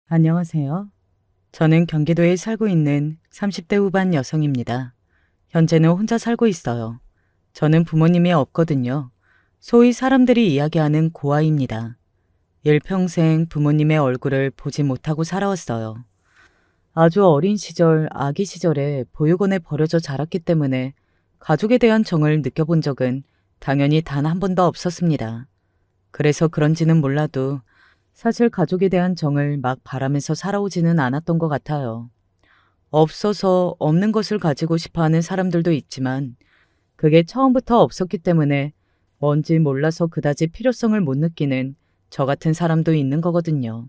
안녕하세요. 저는 경기도에 살고 있는 30대 후반 여성입니다. 현재는 혼자 살고 있어요. 저는 부모님이 없거든요. 소위 사람들이 이야기하는 고아입니다. 일평생 부모님의 얼굴을 보지 못하고 살아왔어요. 아주 어린 시절, 아기 시절에 보육원에 버려져 자랐기 때문에 가족에 대한 정을 느껴본 적은 당연히 단 한 번도 없었습니다. 그래서 그런지는 몰라도 사실 가족에 대한 정을 막 바라면서 살아오지는 않았던 것 같아요. 없어서 없는 것을 가지고 싶어 하는 사람들도 있지만 그게 처음부터 없었기 때문에 뭔지 몰라서 그다지 필요성을 못 느끼는 저 같은 사람도 있는 거거든요.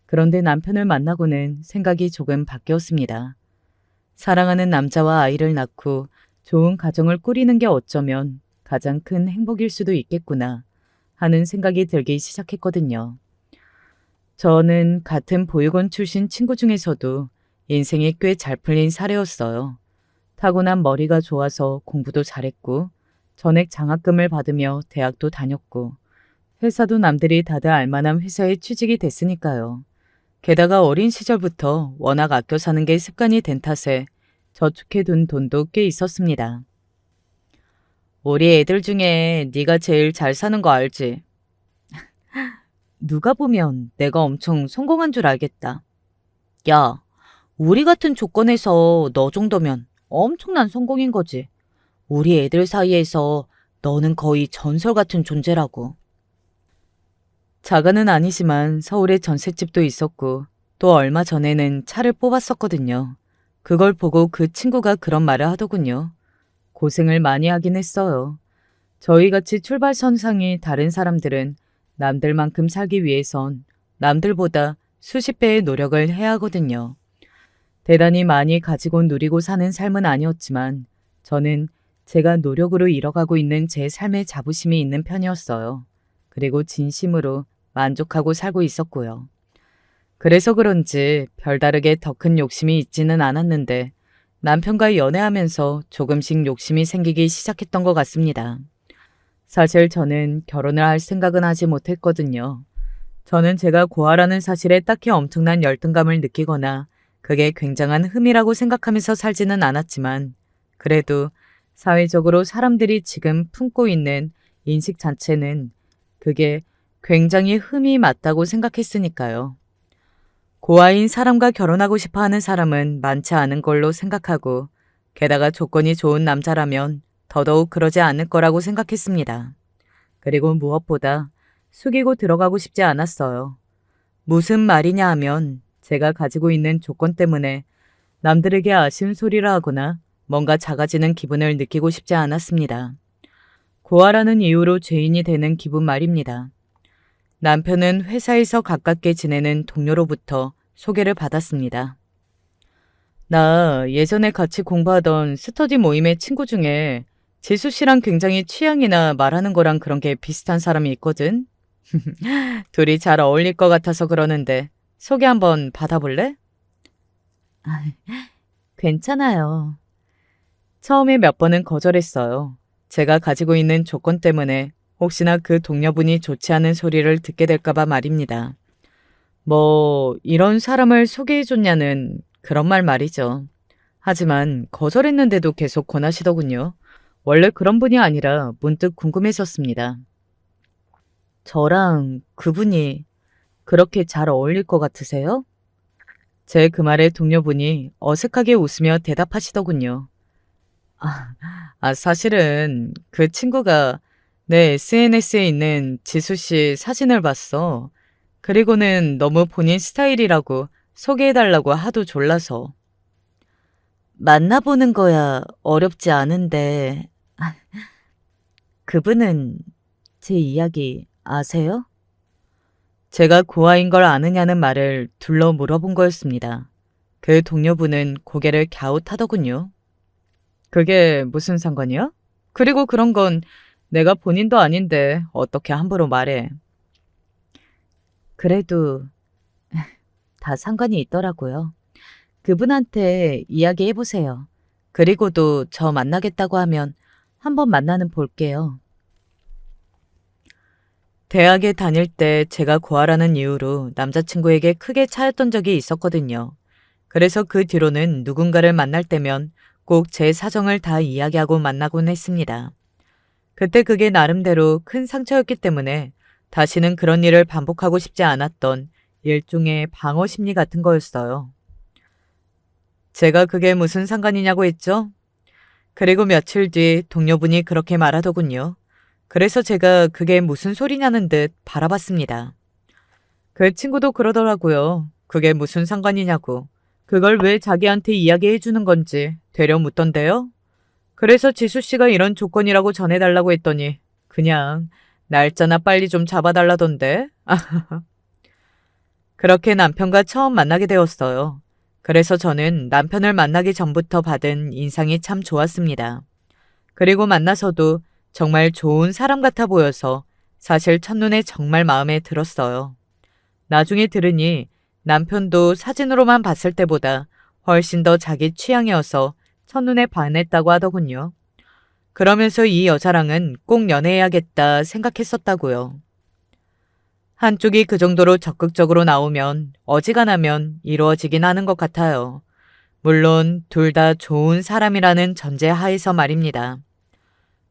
그런데 남편을 만나고는 생각이 조금 바뀌었습니다. 사랑하는 남자와 아이를 낳고 좋은 가정을 꾸리는 게 어쩌면 가장 큰 행복일 수도 있겠구나 하는 생각이 들기 시작했거든요. 저는 같은 보육원 출신 친구 중에서도 인생이 꽤 잘 풀린 사례였어요. 타고난 머리가 좋아서 공부도 잘했고, 전액 장학금을 받으며 대학도 다녔고, 회사도 남들이 다들 알만한 회사에 취직이 됐으니까요. 게다가 어린 시절부터 워낙 아껴 사는 게 습관이 된 탓에 저축해둔 돈도 꽤 있었습니다. 우리 애들 중에 네가 제일 잘 사는 거 알지? 누가 보면 내가 엄청 성공한 줄 알겠다. 야, 우리 같은 조건에서 너 정도면 엄청난 성공인 거지. 우리 애들 사이에서 너는 거의 전설 같은 존재라고. 자가는 아니지만 서울에 전셋집도 있었고 또 얼마 전에는 차를 뽑았었거든요. 그걸 보고 그 친구가 그런 말을 하더군요. 고생을 많이 하긴 했어요. 저희같이 출발선상이 다른 사람들은 남들만큼 살기 위해선 남들보다 수십 배의 노력을 해야 하거든요. 대단히 많이 가지고 누리고 사는 삶은 아니었지만 저는 제가 노력으로 이뤄가고 있는 제 삶의 자부심이 있는 편이었어요. 그리고 진심으로 만족하고 살고 있었고요. 그래서 그런지 별다르게 더 큰 욕심이 있지는 않았는데 남편과 연애하면서 조금씩 욕심이 생기기 시작했던 것 같습니다. 사실 저는 결혼을 할 생각은 하지 못했거든요. 저는 제가 고아라는 사실에 딱히 엄청난 열등감을 느끼거나 그게 굉장한 흠이라고 생각하면서 살지는 않았지만 그래도 사회적으로 사람들이 지금 품고 있는 인식 자체는 그게 굉장히 흠이 맞다고 생각했으니까요. 고아인 사람과 결혼하고 싶어 하는 사람은 많지 않은 걸로 생각하고 게다가 조건이 좋은 남자라면 더더욱 그러지 않을 거라고 생각했습니다. 그리고 무엇보다 숙이고 들어가고 싶지 않았어요. 무슨 말이냐 하면 제가 가지고 있는 조건 때문에 남들에게 아쉬운 소리를 하거나 뭔가 작아지는 기분을 느끼고 싶지 않았습니다. 고아라는 이유로 죄인이 되는 기분 말입니다. 남편은 회사에서 가깝게 지내는 동료로부터 소개를 받았습니다. 나 예전에 같이 공부하던 스터디 모임의 친구 중에 지수 씨랑 굉장히 취향이나 말하는 거랑 그런 게 비슷한 사람이 있거든. 둘이 잘 어울릴 것 같아서 그러는데 소개 한번 받아볼래? 아, 괜찮아요. 처음에 몇 번은 거절했어요. 제가 가지고 있는 조건 때문에 혹시나 그 동료분이 좋지 않은 소리를 듣게 될까봐 말입니다. 뭐, 이런 사람을 소개해줬냐는 그런 말 말이죠. 하지만 거절했는데도 계속 권하시더군요. 원래 그런 분이 아니라 문득 궁금해졌습니다. 저랑 그분이 그렇게 잘 어울릴 것 같으세요? 제 그 말에 동료분이 어색하게 웃으며 대답하시더군요. 아, 사실은 그 친구가 내 SNS에 있는 지수 씨 사진을 봤어. 그리고는 너무 본인 스타일이라고 소개해달라고 하도 졸라서. 만나보는 거야 어렵지 않은데, 그분은 제 이야기 아세요? 제가 고아인 걸 아느냐는 말을 둘러 물어본 거였습니다. 그 동료분은 고개를 갸웃하더군요. 그게 무슨 상관이야? 그리고 그런 건 내가 본인도 아닌데 어떻게 함부로 말해. 그래도 다 상관이 있더라고요. 그분한테 이야기해보세요. 그리고도 저 만나겠다고 하면 한번 만나는 볼게요. 대학에 다닐 때 제가 고아라는 이유로 남자친구에게 크게 차였던 적이 있었거든요. 그래서 그 뒤로는 누군가를 만날 때면 꼭 제 사정을 다 이야기하고 만나곤 했습니다. 그때 그게 나름대로 큰 상처였기 때문에 다시는 그런 일을 반복하고 싶지 않았던 일종의 방어 심리 같은 거였어요. 제가 그게 무슨 상관이냐고 했죠? 그리고 며칠 뒤 동료분이 그렇게 말하더군요. 그래서 제가 그게 무슨 소리냐는 듯 바라봤습니다. 그 친구도 그러더라고요. 그게 무슨 상관이냐고. 그걸 왜 자기한테 이야기해 주는 건지 되려 묻던데요. 그래서 지수 씨가 이런 조건이라고 전해달라고 했더니 그냥 날짜나 빨리 좀 잡아달라던데. 그렇게 남편과 처음 만나게 되었어요. 그래서 저는 남편을 만나기 전부터 받은 인상이 참 좋았습니다. 그리고 만나서도 정말 좋은 사람 같아 보여서 사실 첫눈에 정말 마음에 들었어요. 나중에 들으니 남편도 사진으로만 봤을 때보다 훨씬 더 자기 취향이어서 첫눈에 반했다고 하더군요. 그러면서 이 여자랑은 꼭 연애해야겠다 생각했었다고요. 한쪽이 그 정도로 적극적으로 나오면 어지간하면 이루어지긴 하는 것 같아요. 물론 둘 다 좋은 사람이라는 전제 하에서 말입니다.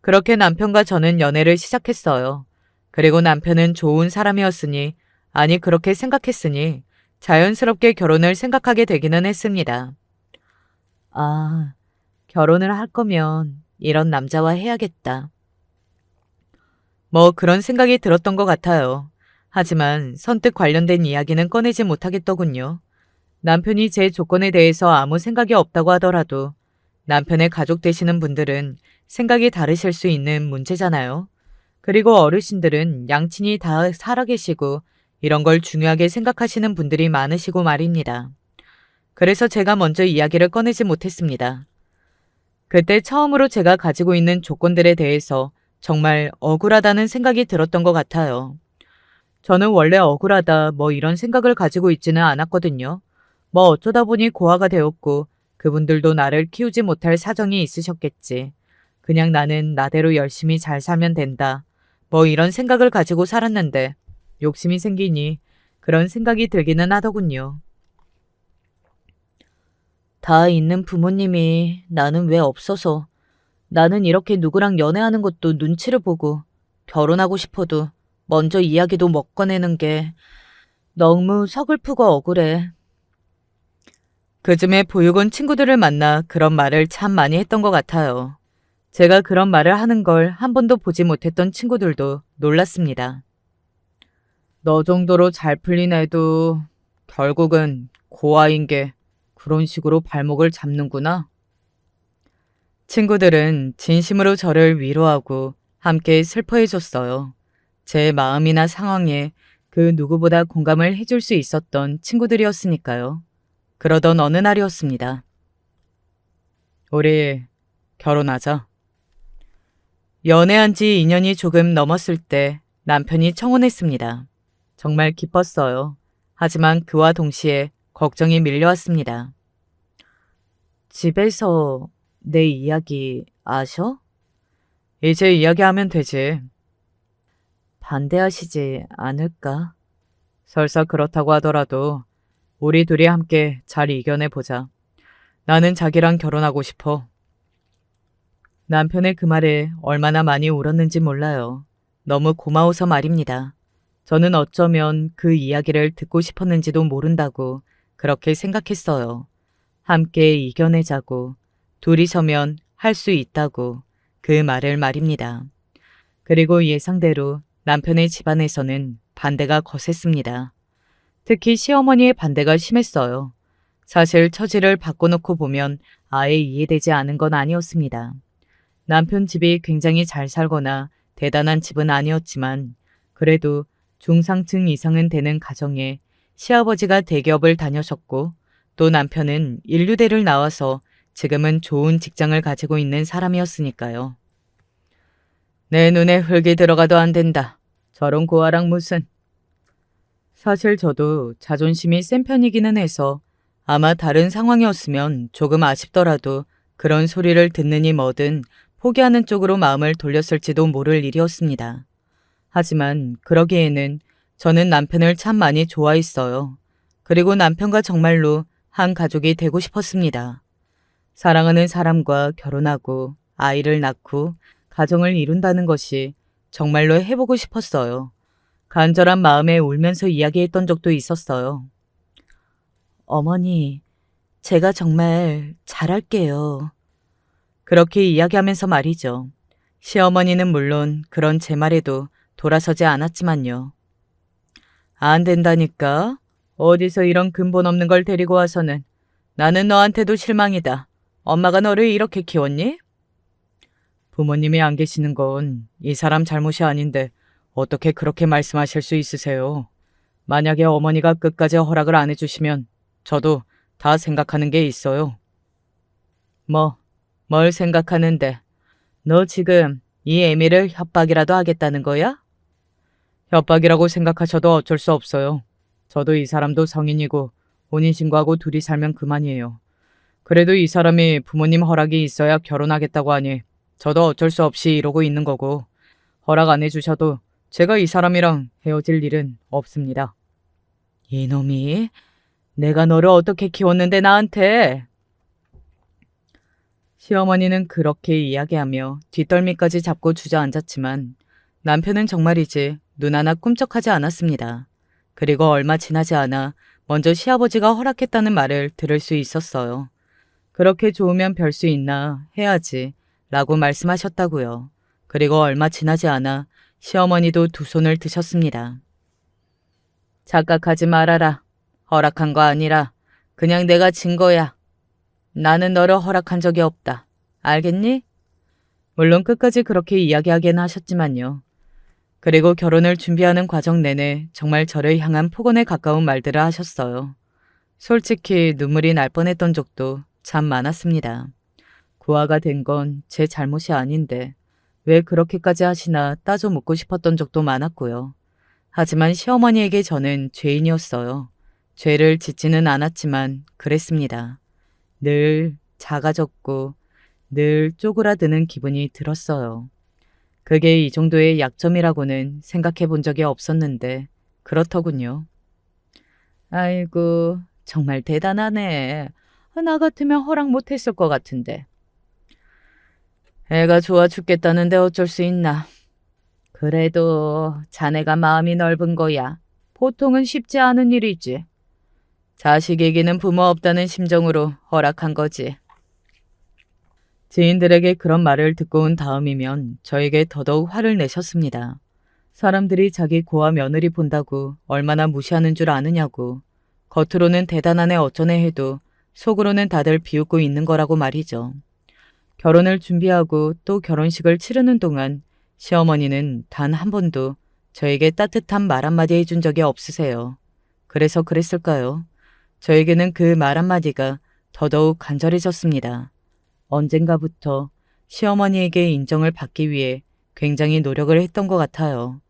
그렇게 남편과 저는 연애를 시작했어요. 그리고 남편은 좋은 사람이었으니, 아니 그렇게 생각했으니 자연스럽게 결혼을 생각하게 되기는 했습니다. 아, 결혼을 할 거면 이런 남자와 해야겠다. 뭐 그런 생각이 들었던 것 같아요. 하지만 선뜻 관련된 이야기는 꺼내지 못하겠더군요. 남편이 제 조건에 대해서 아무 생각이 없다고 하더라도 남편의 가족 되시는 분들은 생각이 다르실 수 있는 문제잖아요. 그리고 어르신들은 양친이 다 살아계시고 이런 걸 중요하게 생각하시는 분들이 많으시고 말입니다. 그래서 제가 먼저 이야기를 꺼내지 못했습니다. 그때 처음으로 제가 가지고 있는 조건들에 대해서 정말 억울하다는 생각이 들었던 것 같아요. 저는 원래 억울하다 뭐 이런 생각을 가지고 있지는 않았거든요. 뭐 어쩌다 보니 고아가 되었고 그분들도 나를 키우지 못할 사정이 있으셨겠지. 그냥 나는 나대로 열심히 잘 살면 된다. 뭐 이런 생각을 가지고 살았는데 욕심이 생기니 그런 생각이 들기는 하더군요. 다 있는 부모님이 나는 왜 없어서 나는 이렇게 누구랑 연애하는 것도 눈치를 보고 결혼하고 싶어도 먼저 이야기도 못 꺼내는 게 너무 서글프고 억울해. 그쯤에 보육원 친구들을 만나 그런 말을 참 많이 했던 것 같아요. 제가 그런 말을 하는 걸 한 번도 보지 못했던 친구들도 놀랐습니다. 너 정도로 잘 풀린 애도 결국은 고아인 게 그런 식으로 발목을 잡는구나. 친구들은 진심으로 저를 위로하고 함께 슬퍼해줬어요. 제 마음이나 상황에 그 누구보다 공감을 해줄 수 있었던 친구들이었으니까요. 그러던 어느 날이었습니다. 우리 결혼하자. 연애한 지 2년이 조금 넘었을 때 남편이 청혼했습니다. 정말 기뻤어요. 하지만 그와 동시에 걱정이 밀려왔습니다. 집에서 내 이야기 아셔? 이제 이야기하면 되지. 반대하시지 않을까? 설사 그렇다고 하더라도 우리 둘이 함께 잘 이겨내보자. 나는 자기랑 결혼하고 싶어. 남편의 그 말에 얼마나 많이 울었는지 몰라요. 너무 고마워서 말입니다. 저는 어쩌면 그 이야기를 듣고 싶었는지도 모른다고 그렇게 생각했어요. 함께 이겨내자고, 둘이서면 할 수 있다고 그 말을 말입니다. 그리고 예상대로 남편의 집안에서는 반대가 거셌습니다. 특히 시어머니의 반대가 심했어요. 사실 처지를 바꿔놓고 보면 아예 이해되지 않은 건 아니었습니다. 남편 집이 굉장히 잘 살거나 대단한 집은 아니었지만 그래도 중상층 이상은 되는 가정에 시아버지가 대기업을 다녀셨고 또 남편은 인류대를 나와서 지금은 좋은 직장을 가지고 있는 사람이었으니까요. 내 눈에 흙이 들어가도 안 된다. 저런 고아랑 무슨. 사실 저도 자존심이 센 편이기는 해서 아마 다른 상황이었으면 조금 아쉽더라도 그런 소리를 듣느니 뭐든 포기하는 쪽으로 마음을 돌렸을지도 모를 일이었습니다. 하지만 그러기에는 저는 남편을 참 많이 좋아했어요. 그리고 남편과 정말로 한 가족이 되고 싶었습니다. 사랑하는 사람과 결혼하고 아이를 낳고 가정을 이룬다는 것이 정말로 해보고 싶었어요. 간절한 마음에 울면서 이야기했던 적도 있었어요. 어머니, 제가 정말 잘할게요. 그렇게 이야기하면서 말이죠. 시어머니는 물론 그런 제 말에도 돌아서지 않았지만요. 안 된다니까. 어디서 이런 근본 없는 걸 데리고 와서는 나는 너한테도 실망이다. 엄마가 너를 이렇게 키웠니? 부모님이 안 계시는 건 이 사람 잘못이 아닌데 어떻게 그렇게 말씀하실 수 있으세요? 만약에 어머니가 끝까지 허락을 안 해주시면 저도 다 생각하는 게 있어요. 뭘 생각하는데? 너 지금 이 애미를 협박이라도 하겠다는 거야? 협박이라고 생각하셔도 어쩔 수 없어요. 저도 이 사람도 성인이고 혼인신고하고 둘이 살면 그만이에요. 그래도 이 사람이 부모님 허락이 있어야 결혼하겠다고 하니 저도 어쩔 수 없이 이러고 있는 거고 허락 안 해주셔도 제가 이 사람이랑 헤어질 일은 없습니다. 이놈이 내가 너를 어떻게 키웠는데 나한테. 시어머니는 그렇게 이야기하며 뒷덜미까지 잡고 주저앉았지만 남편은 정말이지 눈 하나 꿈쩍하지 않았습니다. 그리고 얼마 지나지 않아 먼저 시아버지가 허락했다는 말을 들을 수 있었어요. 그렇게 좋으면 별 수 있나 해야지 라고 말씀하셨다고요. 그리고 얼마 지나지 않아 시어머니도 두 손을 드셨습니다. 착각하지 말아라. 허락한 거 아니라 그냥 내가 진 거야. 나는 너를 허락한 적이 없다. 알겠니? 물론 끝까지 그렇게 이야기하긴 하셨지만요. 그리고 결혼을 준비하는 과정 내내 정말 저를 향한 폭언에 가까운 말들을 하셨어요. 솔직히 눈물이 날 뻔했던 적도 참 많았습니다. 고아가 된 건 제 잘못이 아닌데 왜 그렇게까지 하시나 따져 묻고 싶었던 적도 많았고요. 하지만 시어머니에게 저는 죄인이었어요. 죄를 짓지는 않았지만 그랬습니다. 늘 작아졌고 늘 쪼그라드는 기분이 들었어요. 그게 이 정도의 약점이라고는 생각해 본 적이 없었는데 그렇더군요. 아이고, 정말 대단하네. 나 같으면 허락 못했을 것 같은데. 애가 좋아 죽겠다는데 어쩔 수 있나. 그래도 자네가 마음이 넓은 거야. 보통은 쉽지 않은 일이지. 자식에게는 부모 없다는 심정으로 허락한 거지. 지인들에게 그런 말을 듣고 온 다음이면 저에게 더더욱 화를 내셨습니다. 사람들이 자기 고아 며느리 본다고 얼마나 무시하는 줄 아느냐고. 겉으로는 대단하네 어쩌네 해도 속으로는 다들 비웃고 있는 거라고 말이죠. 결혼을 준비하고 또 결혼식을 치르는 동안 시어머니는 단 한 번도 저에게 따뜻한 말 한마디 해준 적이 없으세요. 그래서 그랬을까요? 저에게는 그 말 한마디가 더더욱 간절해졌습니다. 언젠가부터 시어머니에게 인정을 받기 위해 굉장히 노력을 했던 것 같아요.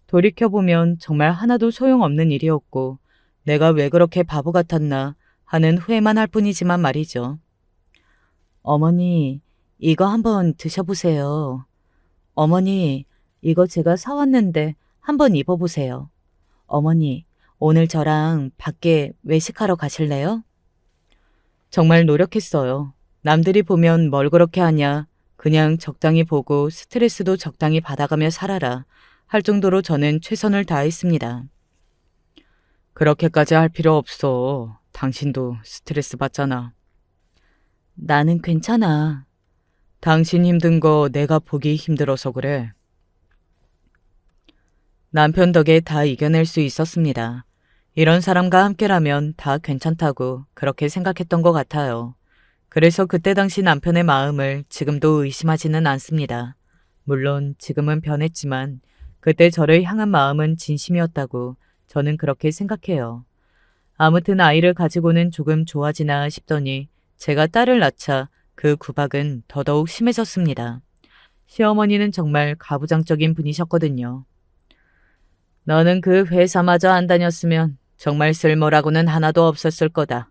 돌이켜보면 정말 하나도 소용없는 일이었고 내가 왜 그렇게 바보 같았나 하는 후회만 할 뿐이지만 말이죠. 어머니, 이거 한번 드셔보세요. 어머니, 이거 제가 사왔는데 한번 입어보세요. 어머니, 오늘 저랑 밖에 외식하러 가실래요? 정말 노력했어요. 남들이 보면 뭘 그렇게 하냐. 그냥 적당히 보고 스트레스도 적당히 받아가며 살아라. 할 정도로 저는 최선을 다했습니다. 그렇게까지 할 필요 없어. 당신도 스트레스 받잖아. 나는 괜찮아. 당신 힘든 거 내가 보기 힘들어서 그래. 남편 덕에 다 이겨낼 수 있었습니다. 이런 사람과 함께라면 다 괜찮다고 그렇게 생각했던 것 같아요. 그래서 그때 당시 남편의 마음을 지금도 의심하지는 않습니다. 물론 지금은 변했지만 그때 저를 향한 마음은 진심이었다고 저는 그렇게 생각해요. 아무튼 아이를 가지고는 조금 좋아지나 싶더니 제가 딸을 낳자 그 구박은 더더욱 심해졌습니다. 시어머니는 정말 가부장적인 분이셨거든요. 너는 그 회사마저 안 다녔으면 정말 쓸모라고는 하나도 없었을 거다.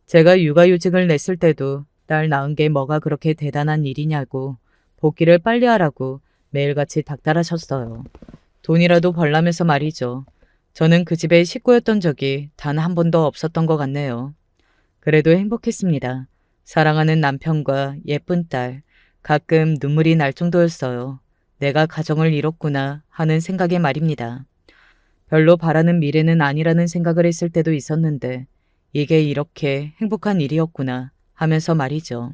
제가 육아휴직을 냈을 때도 딸 낳은 게 뭐가 그렇게 대단한 일이냐고 복귀를 빨리 하라고 매일같이 닥달하셨어요. 돈이라도 벌라면서 말이죠. 저는 그 집의 식구였던 적이 단 한 번도 없었던 것 같네요. 그래도 행복했습니다. 사랑하는 남편과 예쁜 딸, 가끔 눈물이 날 정도였어요. 내가 가정을 잃었구나 하는 생각에 말입니다. 별로 바라는 미래는 아니라는 생각을 했을 때도 있었는데 이게 이렇게 행복한 일이었구나 하면서 말이죠.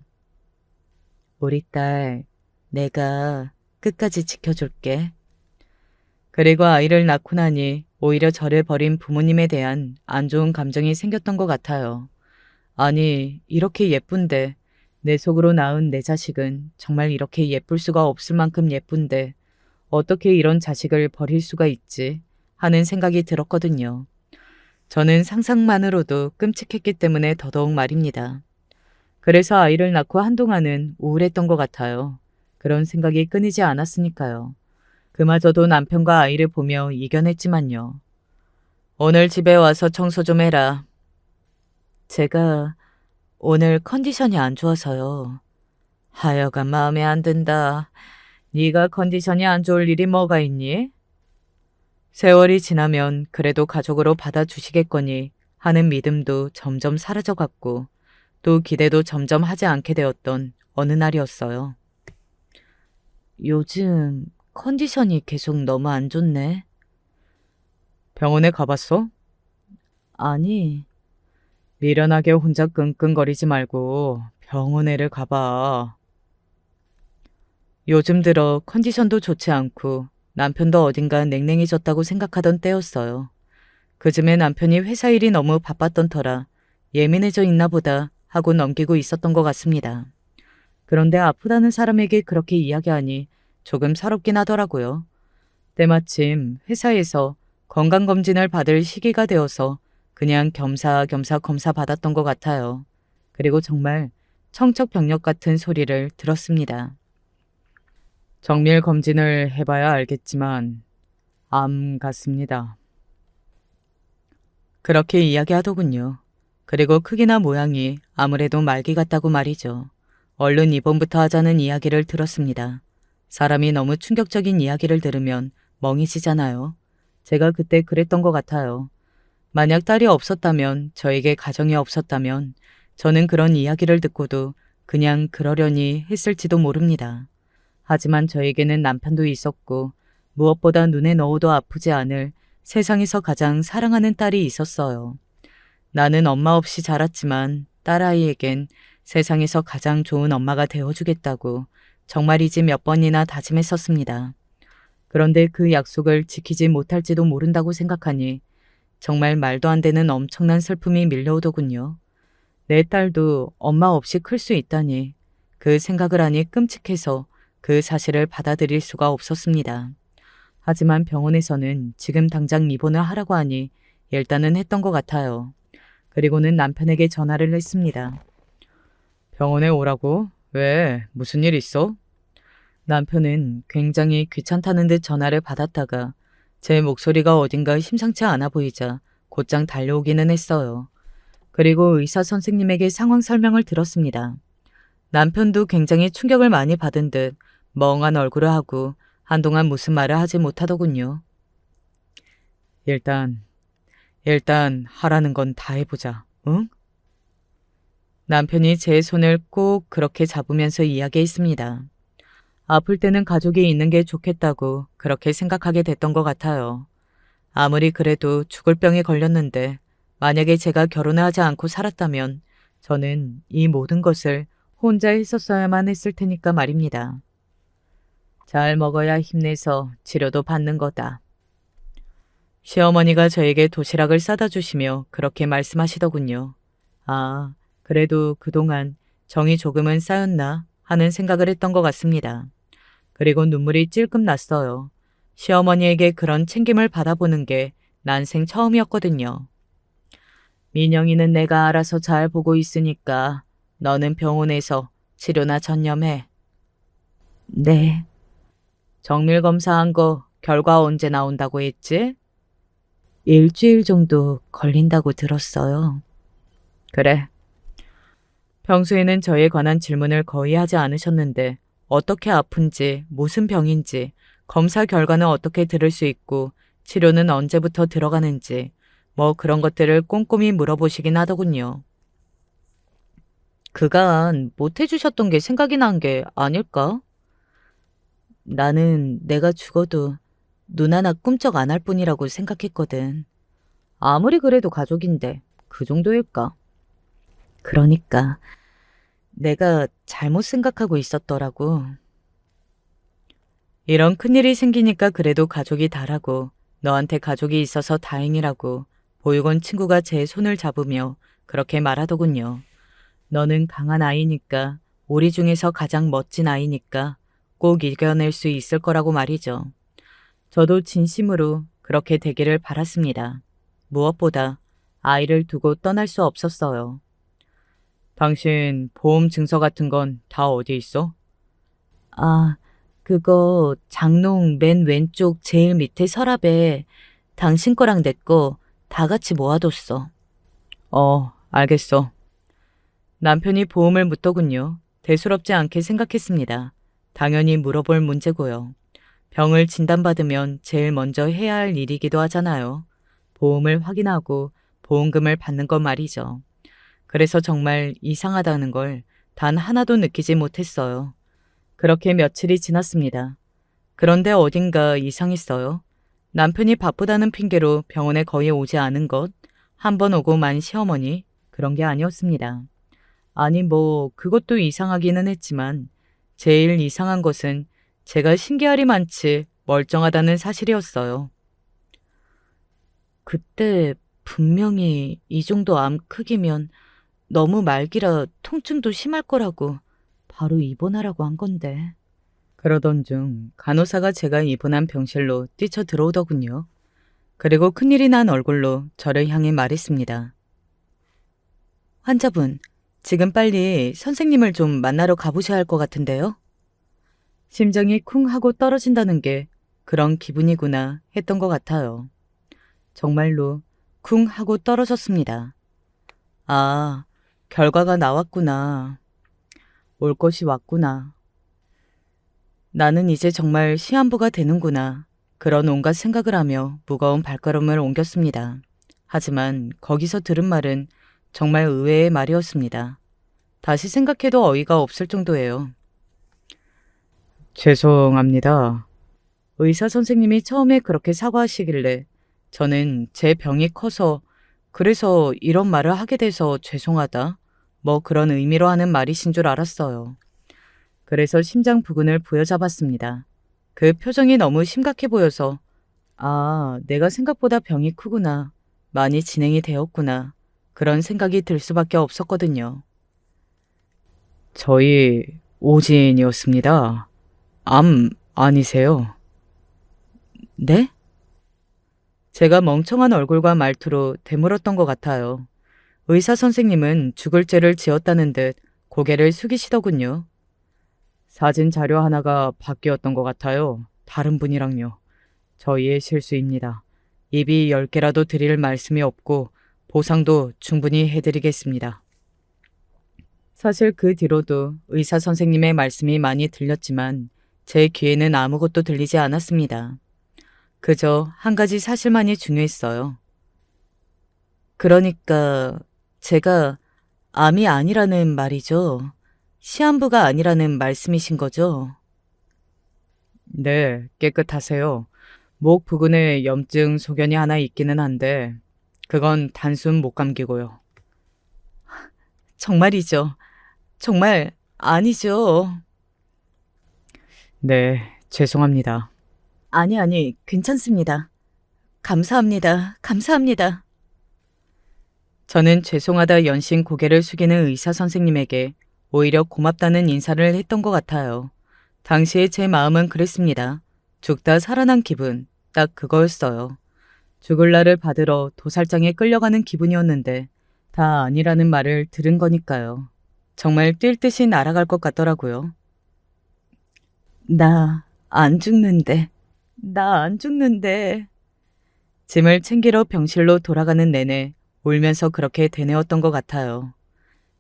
우리 딸, 내가 끝까지 지켜줄게. 그리고 아이를 낳고 나니 오히려 저를 버린 부모님에 대한 안 좋은 감정이 생겼던 것 같아요. 아니, 이렇게 예쁜데 내 속으로 낳은 내 자식은 정말 이렇게 예쁠 수가 없을 만큼 예쁜데 어떻게 이런 자식을 버릴 수가 있지? 하는 생각이 들었거든요. 저는 상상만으로도 끔찍했기 때문에 더더욱 말입니다. 그래서 아이를 낳고 한동안은 우울했던 것 같아요. 그런 생각이 끊이지 않았으니까요. 그마저도 남편과 아이를 보며 이겨냈지만요. 오늘 집에 와서 청소 좀 해라. 제가 오늘 컨디션이 안 좋아서요. 하여간 마음에 안 든다. 네가 컨디션이 안 좋을 일이 뭐가 있니? 세월이 지나면 그래도 가족으로 받아주시겠거니 하는 믿음도 점점 사라져갔고 또 기대도 점점 하지 않게 되었던 어느 날이었어요. 요즘 컨디션이 계속 너무 안 좋네. 병원에 가봤어? 아니, 미련하게 혼자 끙끙거리지 말고 병원에를 가봐. 요즘 들어 컨디션도 좋지 않고 남편도 어딘가 냉랭해졌다고 생각하던 때였어요. 그즘에 남편이 회사 일이 너무 바빴던 터라 예민해져 있나 보다 하고 넘기고 있었던 것 같습니다. 그런데 아프다는 사람에게 그렇게 이야기하니 조금 서럽긴 하더라고요. 때마침 회사에서 건강검진을 받을 시기가 되어서 그냥 겸사겸사 검사 받았던 것 같아요. 그리고 정말 청척병력 같은 소리를 들었습니다. 정밀 검진을 해봐야 알겠지만 암 같습니다. 그렇게 이야기하더군요. 그리고 크기나 모양이 아무래도 말기 같다고 말이죠. 얼른 입원부터 하자는 이야기를 들었습니다. 사람이 너무 충격적인 이야기를 들으면 멍해지잖아요. 제가 그때 그랬던 것 같아요. 만약 딸이 없었다면, 저에게 가정이 없었다면 저는 그런 이야기를 듣고도 그냥 그러려니 했을지도 모릅니다. 하지만 저에게는 남편도 있었고 무엇보다 눈에 넣어도 아프지 않을 세상에서 가장 사랑하는 딸이 있었어요. 나는 엄마 없이 자랐지만 딸아이에겐 세상에서 가장 좋은 엄마가 되어주겠다고 정말이지 몇 번이나 다짐했었습니다. 그런데 그 약속을 지키지 못할지도 모른다고 생각하니 정말 말도 안 되는 엄청난 슬픔이 밀려오더군요. 내 딸도 엄마 없이 클 수 있다니 그 생각을 하니 끔찍해서 그 사실을 받아들일 수가 없었습니다. 하지만 병원에서는 지금 당장 입원을 하라고 하니 일단은 했던 것 같아요. 그리고는 남편에게 전화를 했습니다. 병원에 오라고? 왜? 무슨 일 있어? 남편은 굉장히 귀찮다는 듯 전화를 받았다가 제 목소리가 어딘가 심상치 않아 보이자 곧장 달려오기는 했어요. 그리고 의사 선생님에게 상황 설명을 들었습니다. 남편도 굉장히 충격을 많이 받은 듯 멍한 얼굴을 하고 한동안 무슨 말을 하지 못하더군요. 일단 하라는 건 다 해보자, 응? 남편이 제 손을 꼭 그렇게 잡으면서 이야기했습니다. 아플 때는 가족이 있는 게 좋겠다고 그렇게 생각하게 됐던 것 같아요. 아무리 그래도 죽을 병에 걸렸는데 만약에 제가 결혼을 하지 않고 살았다면 저는 이 모든 것을 혼자 했었어야만 했을 테니까 말입니다. 잘 먹어야 힘내서 치료도 받는 거다. 시어머니가 저에게 도시락을 싸다 주시며 그렇게 말씀하시더군요. 아, 그래도 그동안 정이 조금은 쌓였나 하는 생각을 했던 것 같습니다. 그리고 눈물이 찔끔 났어요. 시어머니에게 그런 챙김을 받아보는 게 난생 처음이었거든요. 민영이는 내가 알아서 잘 보고 있으니까 너는 병원에서 치료나 전념해. 네. 정밀 검사한 거 결과 언제 나온다고 했지? 일주일 정도 걸린다고 들었어요. 그래. 평소에는 저에 관한 질문을 거의 하지 않으셨는데 어떻게 아픈지, 무슨 병인지, 검사 결과는 어떻게 들을 수 있고, 치료는 언제부터 들어가는지, 뭐 그런 것들을 꼼꼼히 물어보시긴 하더군요. 그간 못 해주셨던 게 생각이 난 게 아닐까? 나는 내가 죽어도 눈 하나 꿈쩍 안 할 뿐이라고 생각했거든. 아무리 그래도 가족인데 그 정도일까? 그러니까 내가 잘못 생각하고 있었더라고. 이런 큰일이 생기니까 그래도 가족이 다라고 너한테 가족이 있어서 다행이라고 보육원 친구가 제 손을 잡으며 그렇게 말하더군요. 너는 강한 아이니까 우리 중에서 가장 멋진 아이니까 꼭 이겨낼 수 있을 거라고 말이죠. 저도 진심으로 그렇게 되기를 바랐습니다. 무엇보다 아이를 두고 떠날 수 없었어요. 당신 보험 증서 같은 건 다 어디 있어? 아, 그거 장롱 맨 왼쪽 제일 밑에 서랍에 당신 거랑 내 거 다 같이 모아뒀어. 알겠어. 남편이 보험을 묻더군요. 대수롭지 않게 생각했습니다. 당연히 물어볼 문제고요. 병을 진단받으면 제일 먼저 해야 할 일이기도 하잖아요. 보험을 확인하고 보험금을 받는 것 말이죠. 그래서 정말 이상하다는 걸 단 하나도 느끼지 못했어요. 그렇게 며칠이 지났습니다. 그런데 어딘가 이상했어요. 남편이 바쁘다는 핑계로 병원에 거의 오지 않은 것, 한 번 오고 만 시어머니, 그런 게 아니었습니다. 아니 그것도 이상하기는 했지만 제일 이상한 것은 제가 신기하리 많지 멀쩡하다는 사실이었어요. 그때 분명히 이 정도 암 크기면 너무 말기라 통증도 심할 거라고 바로 입원하라고 한 건데. 그러던 중 간호사가 제가 입원한 병실로 뛰쳐 들어오더군요. 그리고 큰일이 난 얼굴로 저를 향해 말했습니다. 환자분, 지금 빨리 선생님을 좀 만나러 가보셔야 할 것 같은데요. 심장이 쿵 하고 떨어진다는 게 그런 기분이구나 했던 것 같아요. 정말로 쿵 하고 떨어졌습니다. 아, 결과가 나왔구나. 올 것이 왔구나. 나는 이제 정말 시한부가 되는구나. 그런 온갖 생각을 하며 무거운 발걸음을 옮겼습니다. 하지만 거기서 들은 말은 정말 의외의 말이었습니다. 다시 생각해도 어이가 없을 정도예요. 죄송합니다. 의사 선생님이 처음에 그렇게 사과하시길래 저는 제 병이 커서 그래서 이런 말을 하게 돼서 죄송하다. 뭐 그런 의미로 하는 말이신 줄 알았어요. 그래서 심장 부근을 부여잡았습니다. 그 표정이 너무 심각해 보여서 아, 내가 생각보다 병이 크구나. 많이 진행이 되었구나. 그런 생각이 들 수밖에 없었거든요. 저희 오진이었습니다. 암 아니세요? 네? 제가 멍청한 얼굴과 말투로 되물었던 것 같아요. 의사 선생님은 죽을 죄를 지었다는 듯 고개를 숙이시더군요. 사진 자료 하나가 바뀌었던 것 같아요. 다른 분이랑요. 저희의 실수입니다. 입이 10개라도 드릴 말씀이 없고 보상도 충분히 해드리겠습니다. 사실 그 뒤로도 의사 선생님의 말씀이 많이 들렸지만 제 귀에는 아무것도 들리지 않았습니다. 그저 한 가지 사실만이 중요했어요. 그러니까 제가 암이 아니라는 말이죠. 시한부가 아니라는 말씀이신 거죠? 네, 깨끗하세요. 목 부근에 염증 소견이 하나 있기는 한데 그건 단순 목감기고요. 정말이죠. 정말 아니죠. 네, 죄송합니다. 아니, 괜찮습니다. 감사합니다. 감사합니다. 저는 죄송하다 연신 고개를 숙이는 의사 선생님에게 오히려 고맙다는 인사를 했던 것 같아요. 당시에 제 마음은 그랬습니다. 죽다 살아난 기분, 딱 그거였어요. 죽을 날을 받으러 도살장에 끌려가는 기분이었는데 다 아니라는 말을 들은 거니까요. 정말 뛸 듯이 날아갈 것 같더라고요. 나 안 죽는데. 나 안 죽는데. 짐을 챙기러 병실로 돌아가는 내내 울면서 그렇게 되뇌었던 것 같아요.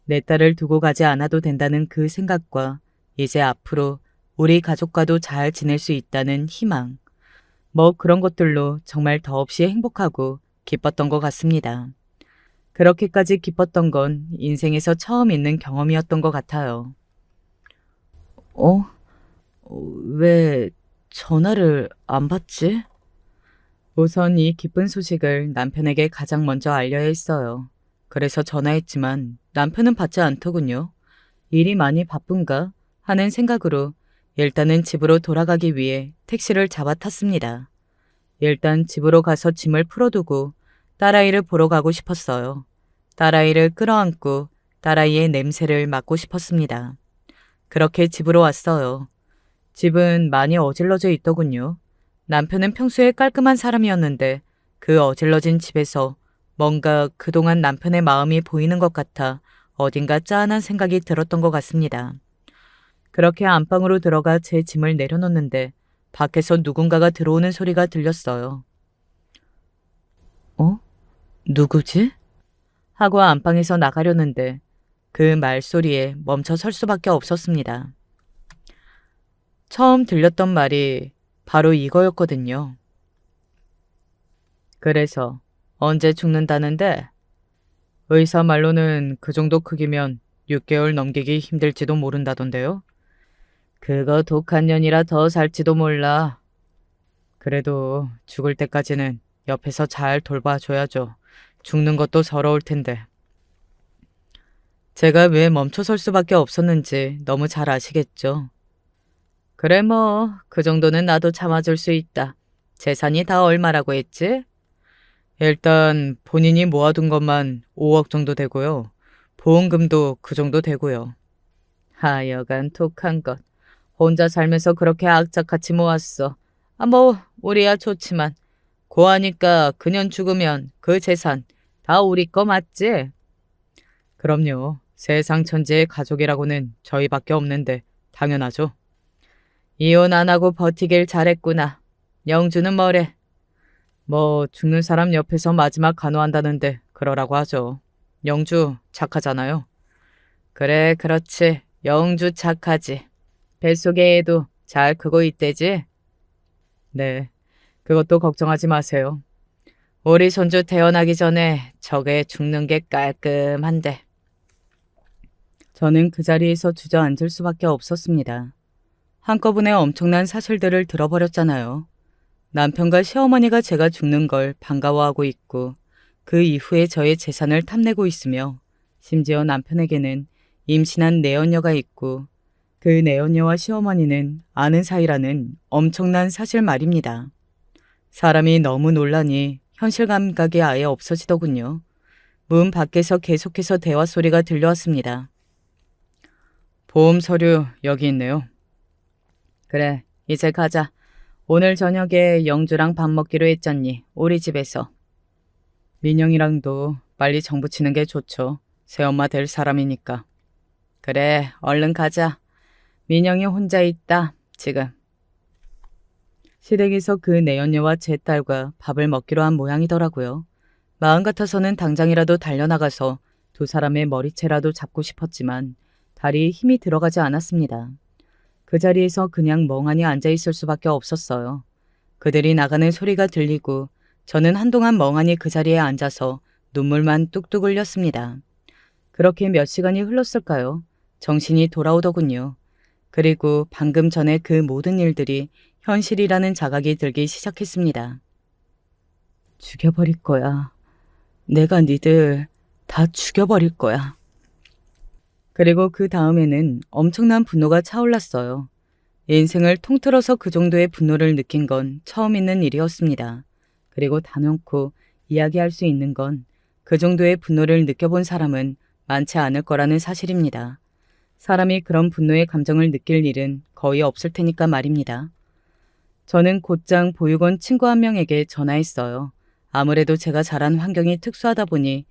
내 딸을 두고 가지 않아도 된다는 그 생각과 이제 앞으로 우리 가족과도 잘 지낼 수 있다는 희망. 뭐 그런 것들로 정말 더없이 행복하고 기뻤던 것 같습니다. 그렇게까지 기뻤던 건 인생에서 처음 있는 경험이었던 것 같아요. 어? 왜 전화를 안 받지? 우선 이 기쁜 소식을 남편에게 가장 먼저 알려야 했어요. 그래서 전화했지만 남편은 받지 않더군요. 일이 많이 바쁜가 하는 생각으로 일단은 집으로 돌아가기 위해 택시를 잡아 탔습니다. 일단 집으로 가서 짐을 풀어두고 딸아이를 보러 가고 싶었어요. 딸아이를 끌어안고 딸아이의 냄새를 맡고 싶었습니다. 그렇게 집으로 왔어요. 집은 많이 어질러져 있더군요. 남편은 평소에 깔끔한 사람이었는데 그 어질러진 집에서 뭔가 그동안 남편의 마음이 보이는 것 같아 어딘가 짠한 생각이 들었던 것 같습니다. 그렇게 안방으로 들어가 제 짐을 내려놓는데 밖에서 누군가가 들어오는 소리가 들렸어요. 어? 누구지? 하고 안방에서 나가려는데 그 말소리에 멈춰 설 수밖에 없었습니다. 처음 들렸던 말이 바로 이거였거든요. 그래서 언제 죽는다는데? 의사 말로는 그 정도 크기면 6개월 넘기기 힘들지도 모른다던데요. 그거 독한 년이라 더 살지도 몰라. 그래도 죽을 때까지는 옆에서 잘 돌봐줘야죠. 죽는 것도 서러울 텐데. 제가 왜 멈춰설 수밖에 없었는지 너무 잘 아시겠죠? 그래 뭐 그 정도는 나도 참아줄 수 있다. 재산이 다 얼마라고 했지? 일단 본인이 모아둔 것만 5억 정도 되고요. 보험금도 그 정도 되고요. 하여간 독한 것. 혼자 살면서 그렇게 악착같이 모았어. 아, 뭐 우리야 좋지만 고하니까 그년 죽으면 그 재산 다 우리 거 맞지? 그럼요. 세상 천지의 가족이라고는 저희밖에 없는데 당연하죠. 이혼 안 하고 버티길 잘했구나. 영주는 뭐래? 뭐 죽는 사람 옆에서 마지막 간호한다는데 그러라고 하죠. 영주 착하잖아요. 그래 그렇지. 영주 착하지. 뱃속의 애도 잘 크고 있대지? 네. 그것도 걱정하지 마세요. 우리 손주 태어나기 전에 저게 죽는 게 깔끔한데. 저는 그 자리에서 주저앉을 수밖에 없었습니다. 한꺼번에 엄청난 사실들을 들어버렸잖아요. 남편과 시어머니가 제가 죽는 걸 반가워하고 있고 그 이후에 저의 재산을 탐내고 있으며 심지어 남편에게는 임신한 내연녀가 있고 그 내연녀와 시어머니는 아는 사이라는 엄청난 사실 말입니다. 사람이 너무 놀라니 현실 감각이 아예 없어지더군요. 문 밖에서 계속해서 대화 소리가 들려왔습니다. 보험 서류 여기 있네요. 그래, 이제 가자. 오늘 저녁에 영주랑 밥 먹기로 했잖니, 우리 집에서. 민영이랑도 빨리 정부 치는 게 좋죠. 새엄마 될 사람이니까. 그래, 얼른 가자. 민영이 혼자 있다, 지금. 시댁에서 그 내연녀와 제 딸과 밥을 먹기로 한 모양이더라고요. 마음 같아서는 당장이라도 달려나가서 두 사람의 머리채라도 잡고 싶었지만 다리에 힘이 들어가지 않았습니다. 그 자리에서 그냥 멍하니 앉아있을 수밖에 없었어요. 그들이 나가는 소리가 들리고 저는 한동안 멍하니 그 자리에 앉아서 눈물만 뚝뚝 흘렸습니다. 그렇게 몇 시간이 흘렀을까요? 정신이 돌아오더군요. 그리고 방금 전에 그 모든 일들이 현실이라는 자각이 들기 시작했습니다. 죽여버릴 거야. 내가 니들 다 죽여버릴 거야. 그리고 그 다음에는 엄청난 분노가 차올랐어요. 인생을 통틀어서 그 정도의 분노를 느낀 건 처음 있는 일이었습니다. 그리고 단언코 이야기할 수 있는 건 그 정도의 분노를 느껴본 사람은 많지 않을 거라는 사실입니다. 사람이 그런 분노의 감정을 느낄 일은 거의 없을 테니까 말입니다. 저는 곧장 보육원 친구 한 명에게 전화했어요. 아무래도 제가 자란 환경이 특수하다 보니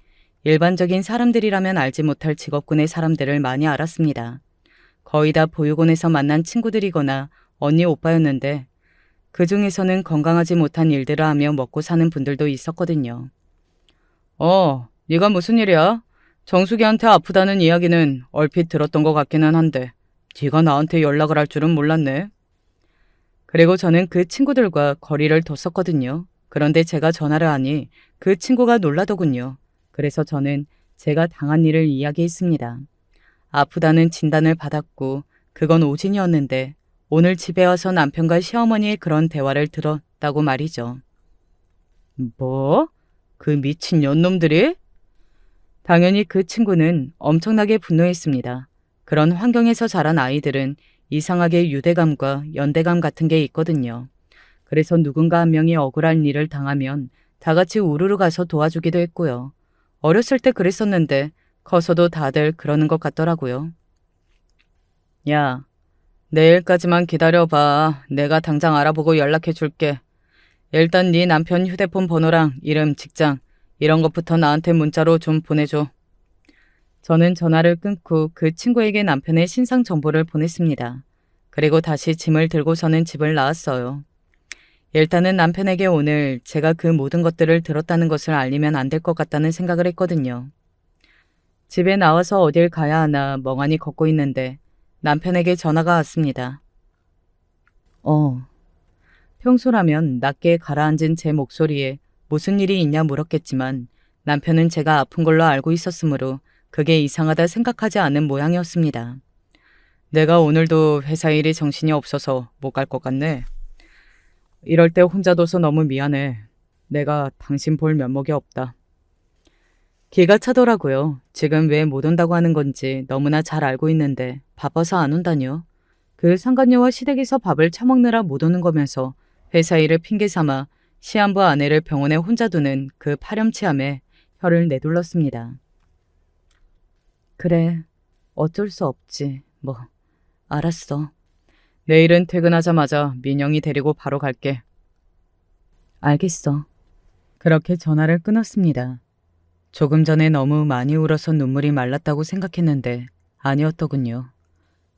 일반적인 사람들이라면 알지 못할 직업군의 사람들을 많이 알았습니다. 거의 다 보육원에서 만난 친구들이거나 언니 오빠였는데 그 중에서는 건강하지 못한 일들을 하며 먹고 사는 분들도 있었거든요. 네가 무슨 일이야? 정수기한테 아프다는 이야기는 얼핏 들었던 것 같기는 한데 네가 나한테 연락을 할 줄은 몰랐네. 그리고 저는 그 친구들과 거리를 뒀었거든요. 그런데 제가 전화를 하니 그 친구가 놀라더군요. 그래서 저는 제가 당한 일을 이야기했습니다. 아프다는 진단을 받았고 그건 오진이었는데 오늘 집에 와서 남편과 시어머니의 그런 대화를 들었다고 말이죠. 뭐? 그 미친 년놈들이? 당연히 그 친구는 엄청나게 분노했습니다. 그런 환경에서 자란 아이들은 이상하게 유대감과 연대감 같은 게 있거든요. 그래서 누군가 한 명이 억울한 일을 당하면 다 같이 우르르 가서 도와주기도 했고요. 어렸을 때 그랬었는데 커서도 다들 그러는 것 같더라고요. 야, 내일까지만 기다려봐. 내가 당장 알아보고 연락해 줄게. 일단 네 남편 휴대폰 번호랑 이름, 직장 이런 것부터 나한테 문자로 좀 보내줘. 저는 전화를 끊고 그 친구에게 남편의 신상 정보를 보냈습니다. 그리고 다시 짐을 들고서는 집을 나왔어요. 일단은 남편에게 오늘 제가 그 모든 것들을 들었다는 것을 알리면 안 될 것 같다는 생각을 했거든요. 집에 나와서 어딜 가야 하나 멍하니 걷고 있는데 남편에게 전화가 왔습니다. 평소라면 낮게 가라앉은 제 목소리에 무슨 일이 있냐 물었겠지만 남편은 제가 아픈 걸로 알고 있었으므로 그게 이상하다 생각하지 않은 모양이었습니다. 내가 오늘도 회사 일이 정신이 없어서 못 갈 것 같네. 이럴 때 혼자 둬서 너무 미안해. 내가 당신 볼 면목이 없다. 기가 차더라고요. 지금 왜 못 온다고 하는 건지 너무나 잘 알고 있는데 바빠서 안 온다뇨. 그 상간녀와 시댁에서 밥을 처먹느라 못 오는 거면서 회사 일을 핑계 삼아 시한부 아내를 병원에 혼자 두는 그 파렴치함에 혀를 내둘렀습니다. 그래, 어쩔 수 없지. 뭐, 알았어. 내일은 퇴근하자마자 민영이 데리고 바로 갈게. 알겠어. 그렇게 전화를 끊었습니다. 조금 전에 너무 많이 울어서 눈물이 말랐다고 생각했는데 아니었더군요.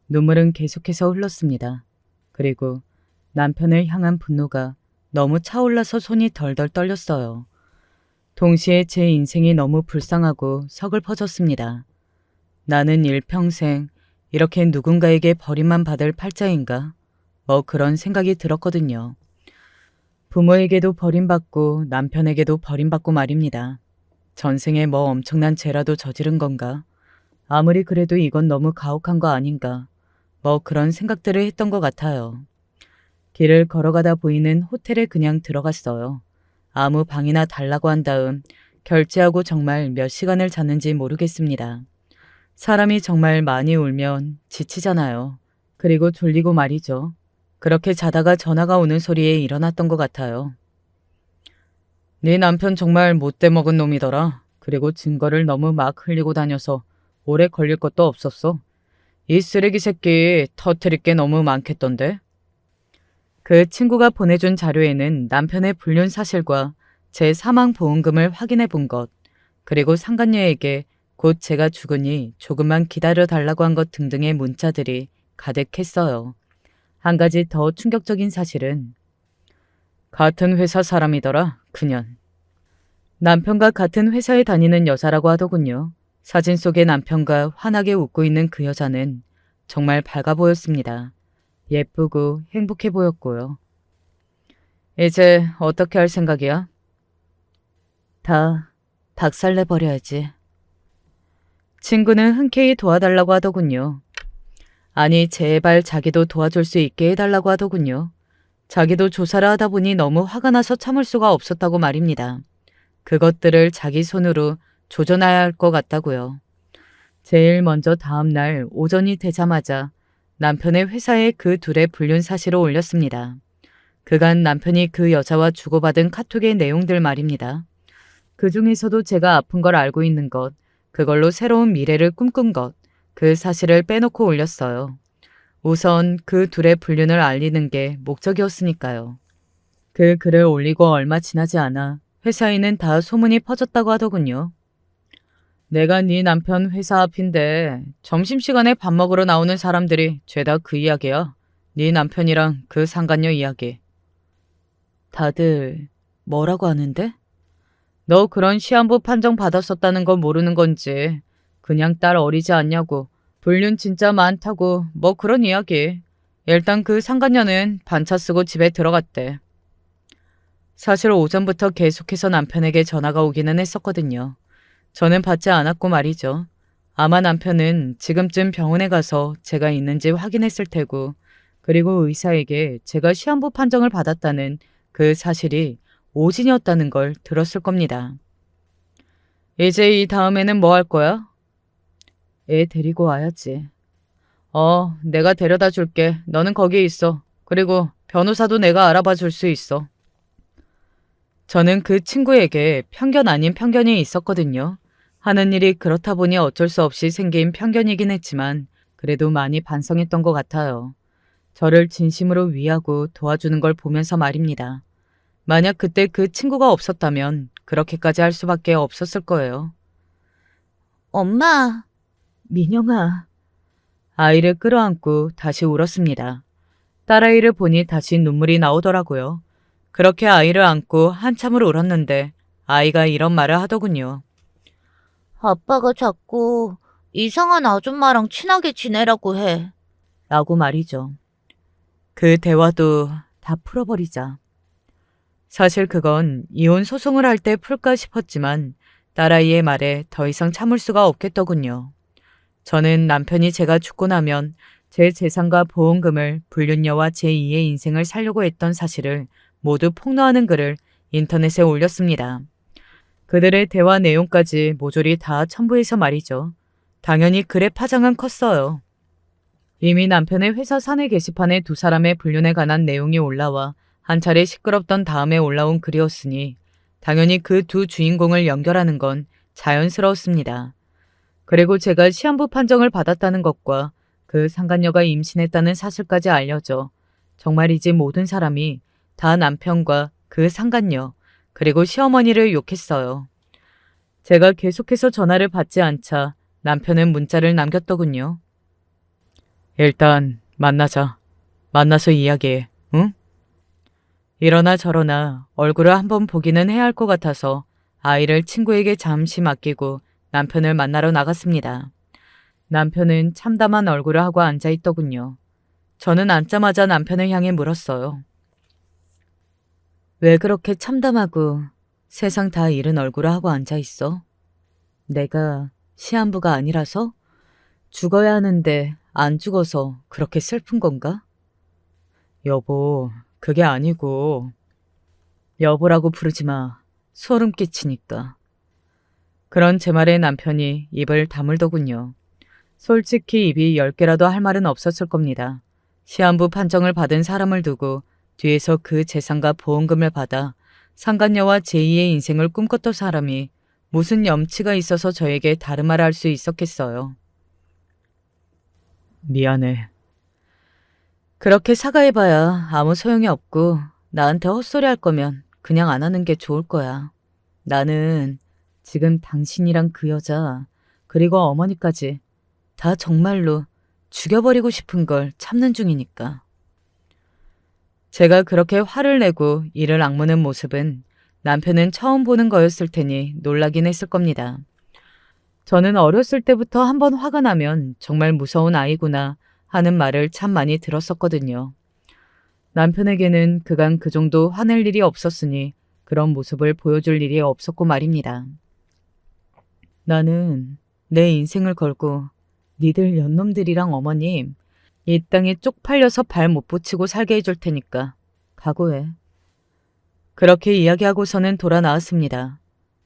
눈물은 계속해서 흘렀습니다. 그리고 남편을 향한 분노가 너무 차올라서 손이 덜덜 떨렸어요. 동시에 제 인생이 너무 불쌍하고 서글퍼졌습니다. 나는 일평생 이렇게 누군가에게 버림만 받을 팔자인가? 뭐 그런 생각이 들었거든요. 부모에게도 버림받고 남편에게도 버림받고 말입니다. 전생에 뭐 엄청난 죄라도 저지른 건가? 아무리 그래도 이건 너무 가혹한 거 아닌가? 뭐 그런 생각들을 했던 것 같아요. 길을 걸어가다 보이는 호텔에 그냥 들어갔어요. 아무 방이나 달라고 한 다음 결제하고 정말 몇 시간을 잤는지 모르겠습니다. 사람이 정말 많이 울면 지치잖아요. 그리고 졸리고 말이죠. 그렇게 자다가 전화가 오는 소리에 일어났던 것 같아요. 네 남편 정말 못돼 먹은 놈이더라. 그리고 증거를 너무 막 흘리고 다녀서 오래 걸릴 것도 없었어. 이 쓰레기 새끼 터트릴 게 너무 많겠던데. 그 친구가 보내준 자료에는 남편의 불륜 사실과 제 사망 보험금을 확인해 본 것, 그리고 상간녀에게 곧 제가 죽으니 조금만 기다려 달라고 한 것 등등의 문자들이 가득했어요. 한 가지 더 충격적인 사실은 같은 회사 사람이더라, 그년. 남편과 같은 회사에 다니는 여자라고 하더군요. 사진 속의 남편과 환하게 웃고 있는 그 여자는 정말 밝아 보였습니다. 예쁘고 행복해 보였고요. 이제 어떻게 할 생각이야? 다 박살내버려야지. 친구는 흔쾌히 도와달라고 하더군요. 아니 제발 자기도 도와줄 수 있게 해달라고 하더군요. 자기도 조사를 하다 보니 너무 화가 나서 참을 수가 없었다고 말입니다. 그것들을 자기 손으로 조져놔야 할 것 같다고요. 제일 먼저 다음 날 오전이 되자마자 남편의 회사에 그 둘의 불륜 사실을 올렸습니다. 그간 남편이 그 여자와 주고받은 카톡의 내용들 말입니다. 그 중에서도 제가 아픈 걸 알고 있는 것, 그걸로 새로운 미래를 꿈꾼 것, 그 사실을 빼놓고 올렸어요. 우선 그 둘의 불륜을 알리는 게 목적이었으니까요. 그 글을 올리고 얼마 지나지 않아 회사에는 다 소문이 퍼졌다고 하더군요. 내가 네 남편 회사 앞인데 점심시간에 밥 먹으러 나오는 사람들이 죄다 그 이야기야. 네 남편이랑 그 상간녀 이야기. 다들 뭐라고 하는데? 너 그런 시한부 판정 받았었다는 건 모르는 건지 그냥 딸 어리지 않냐고 불륜 진짜 많다고 뭐 그런 이야기. 일단 그 상간녀는 반차 쓰고 집에 들어갔대. 사실 오전부터 계속해서 남편에게 전화가 오기는 했었거든요. 저는 받지 않았고 말이죠. 아마 남편은 지금쯤 병원에 가서 제가 있는지 확인했을 테고, 그리고 의사에게 제가 시한부 판정을 받았다는 그 사실이 오진이었다는 걸 들었을 겁니다. 이제 이 다음에는 뭐 할 거야? 애 데리고 와야지. 내가 데려다 줄게. 너는 거기에 있어. 그리고 변호사도 내가 알아봐 줄 수 있어. 저는 그 친구에게 편견 아닌 편견이 있었거든요. 하는 일이 그렇다 보니 어쩔 수 없이 생긴 편견이긴 했지만 그래도 많이 반성했던 것 같아요. 저를 진심으로 위하고 도와주는 걸 보면서 말입니다. 만약 그때 그 친구가 없었다면 그렇게까지 할 수밖에 없었을 거예요. 엄마, 민영아. 아이를 끌어안고 다시 울었습니다. 딸아이를 보니 다시 눈물이 나오더라고요. 그렇게 아이를 안고 한참을 울었는데 아이가 이런 말을 하더군요. 아빠가 자꾸 이상한 아줌마랑 친하게 지내라고 해. 라고 말이죠. 그 대화도 다 풀어버리자. 사실 그건 이혼 소송을 할 때 풀까 싶었지만 딸아이의 말에 더 이상 참을 수가 없겠더군요. 저는 남편이 제가 죽고 나면 제 재산과 보험금을 불륜녀와 제2의 인생을 살려고 했던 사실을 모두 폭로하는 글을 인터넷에 올렸습니다. 그들의 대화 내용까지 모조리 다 첨부해서 말이죠. 당연히 글의 파장은 컸어요. 이미 남편의 회사 사내 게시판에 두 사람의 불륜에 관한 내용이 올라와 한 차례 시끄럽던 다음에 올라온 글이었으니 당연히 그 두 주인공을 연결하는 건 자연스러웠습니다. 그리고 제가 시한부 판정을 받았다는 것과 그 상간녀가 임신했다는 사실까지 알려져 정말이지 모든 사람이 다 남편과 그 상간녀 그리고 시어머니를 욕했어요. 제가 계속해서 전화를 받지 않자 남편은 문자를 남겼더군요. 일단 만나자. 만나서 이야기해. 응? 이러나 저러나 얼굴을 한번 보기는 해야 할 것 같아서 아이를 친구에게 잠시 맡기고 남편을 만나러 나갔습니다. 남편은 참담한 얼굴을 하고 앉아있더군요. 저는 앉자마자 남편을 향해 물었어요. 왜 그렇게 참담하고 세상 다 잃은 얼굴을 하고 앉아있어? 내가 시한부가 아니라서? 죽어야 하는데 안 죽어서 그렇게 슬픈 건가? 여보, 그게 아니고. 여보라고 부르지 마. 소름 끼치니까. 그런 제 말에 남편이 입을 다물더군요. 솔직히 입이 10개라도 할 말은 없었을 겁니다. 시한부 판정을 받은 사람을 두고 뒤에서 그 재산과 보험금을 받아 상간녀와 제2의 인생을 꿈꿨던 사람이 무슨 염치가 있어서 저에게 다른 말을 할 수 있었겠어요. 미안해. 그렇게 사과해봐야 아무 소용이 없고 나한테 헛소리 할 거면 그냥 안 하는 게 좋을 거야. 나는 지금 당신이랑 그 여자 그리고 어머니까지 다 정말로 죽여버리고 싶은 걸 참는 중이니까. 제가 그렇게 화를 내고 이를 악무는 모습은 남편은 처음 보는 거였을 테니 놀라긴 했을 겁니다. 저는 어렸을 때부터 한번 화가 나면 정말 무서운 아이구나 하는 말을 참 많이 들었었거든요. 남편에게는 그간 그 정도 화낼 일이 없었으니 그런 모습을 보여줄 일이 없었고 말입니다. 나는 내 인생을 걸고 니들 연놈들이랑 어머님 이 땅에 쪽팔려서 발 못 붙이고 살게 해줄 테니까 각오해. 그렇게 이야기하고서는 돌아 나왔습니다.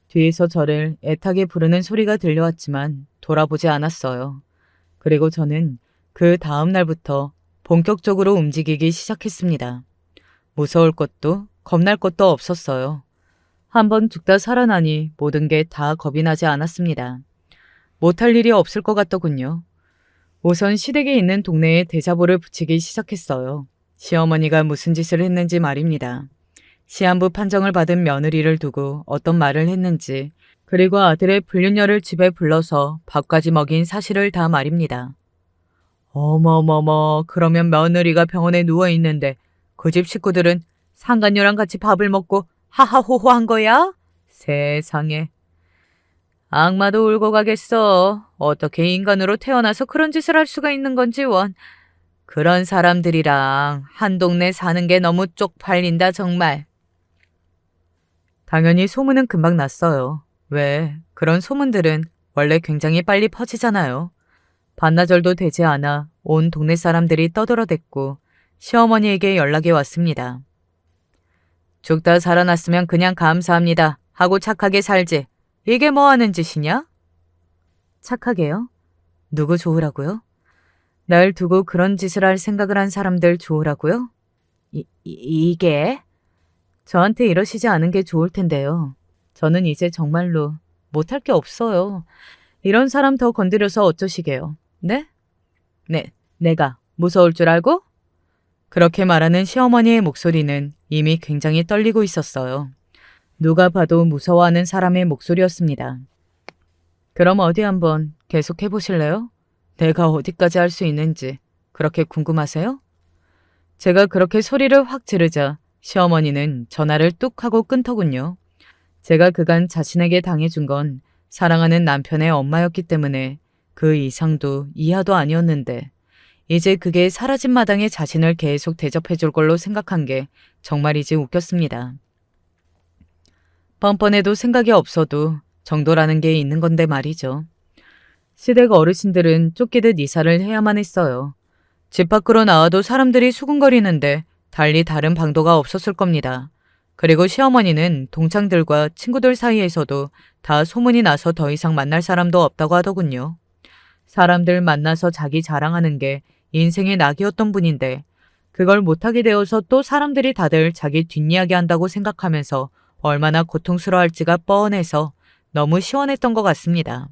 뒤에서 저를 애타게 부르는 소리가 들려왔지만 돌아보지 않았어요. 그리고 저는 그 다음 날부터 본격적으로 움직이기 시작했습니다. 무서울 것도 겁날 것도 없었어요. 한번 죽다 살아나니 모든 게 다 겁이 나지 않았습니다. 못할 일이 없을 것 같더군요. 우선 시댁에 있는 동네에 대자보를 붙이기 시작했어요. 시어머니가 무슨 짓을 했는지 말입니다. 시한부 판정을 받은 며느리를 두고 어떤 말을 했는지, 그리고 아들의 불륜녀를 집에 불러서 밥까지 먹인 사실을 다 말입니다. 어머머머, 그러면 며느리가 병원에 누워있는데 그 집 식구들은 상간녀랑 같이 밥을 먹고 하하호호 한 거야? 세상에. 악마도 울고 가겠어. 어떻게 인간으로 태어나서 그런 짓을 할 수가 있는 건지 원. 그런 사람들이랑 한 동네 사는 게 너무 쪽팔린다 정말. 당연히 소문은 금방 났어요. 왜? 그런 소문들은 원래 굉장히 빨리 퍼지잖아요. 반나절도 되지 않아 온 동네 사람들이 떠들어댔고 시어머니에게 연락이 왔습니다. 죽다 살아났으면 그냥 감사합니다 하고 착하게 살지. 이게 뭐 하는 짓이냐? 착하게요? 누구 좋으라고요? 날 두고 그런 짓을 할 생각을 한 사람들 좋으라고요? 이게? 저한테 이러시지 않은 게 좋을 텐데요. 저는 이제 정말로 못할 게 없어요. 이런 사람 더 건드려서 어쩌시게요? 네? 네, 내가 무서울 줄 알고? 그렇게 말하는 시어머니의 목소리는 이미 굉장히 떨리고 있었어요. 누가 봐도 무서워하는 사람의 목소리였습니다. 그럼 어디 한번 계속해 보실래요? 내가 어디까지 할 수 있는지 그렇게 궁금하세요? 제가 그렇게 소리를 확 지르자 시어머니는 전화를 뚝 하고 끊더군요. 제가 그간 자신에게 당해준 건 사랑하는 남편의 엄마였기 때문에 그 이상도 이하도 아니었는데 이제 그게 사라진 마당에 자신을 계속 대접해 줄 걸로 생각한 게 정말이지 웃겼습니다. 뻔뻔해도 생각이 없어도 정도라는 게 있는 건데 말이죠. 시댁 어르신들은 쫓기듯 이사를 해야만 했어요. 집 밖으로 나와도 사람들이 수군거리는데 달리 다른 방도가 없었을 겁니다. 그리고 시어머니는 동창들과 친구들 사이에서도 다 소문이 나서 더 이상 만날 사람도 없다고 하더군요. 사람들 만나서 자기 자랑하는 게 인생의 낙이었던 분인데 그걸 못하게 되어서 또 사람들이 다들 자기 뒷이야기 한다고 생각하면서 얼마나 고통스러워할지가 뻔해서 너무 시원했던 것 같습니다.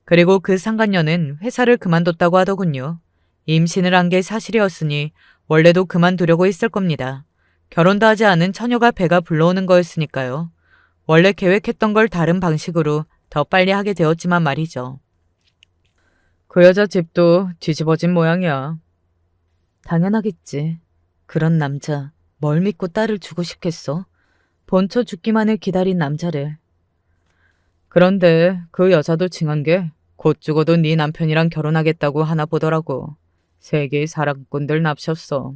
그리고 그 상간녀는 회사를 그만뒀다고 하더군요. 임신을 한 게 사실이었으니 원래도 그만두려고 했을 겁니다. 결혼도 하지 않은 처녀가 배가 불러오는 거였으니까요. 원래 계획했던 걸 다른 방식으로 더 빨리 하게 되었지만 말이죠. 그 여자 집도 뒤집어진 모양이야. 당연하겠지. 그런 남자 뭘 믿고 딸을 주고 싶겠어? 본처 죽기만을 기다린 남자를. 그런데 그 여자도 징한 게 곧 죽어도 네 남편이랑 결혼하겠다고 하나 보더라고. 세계의 사랑꾼들 납셨어.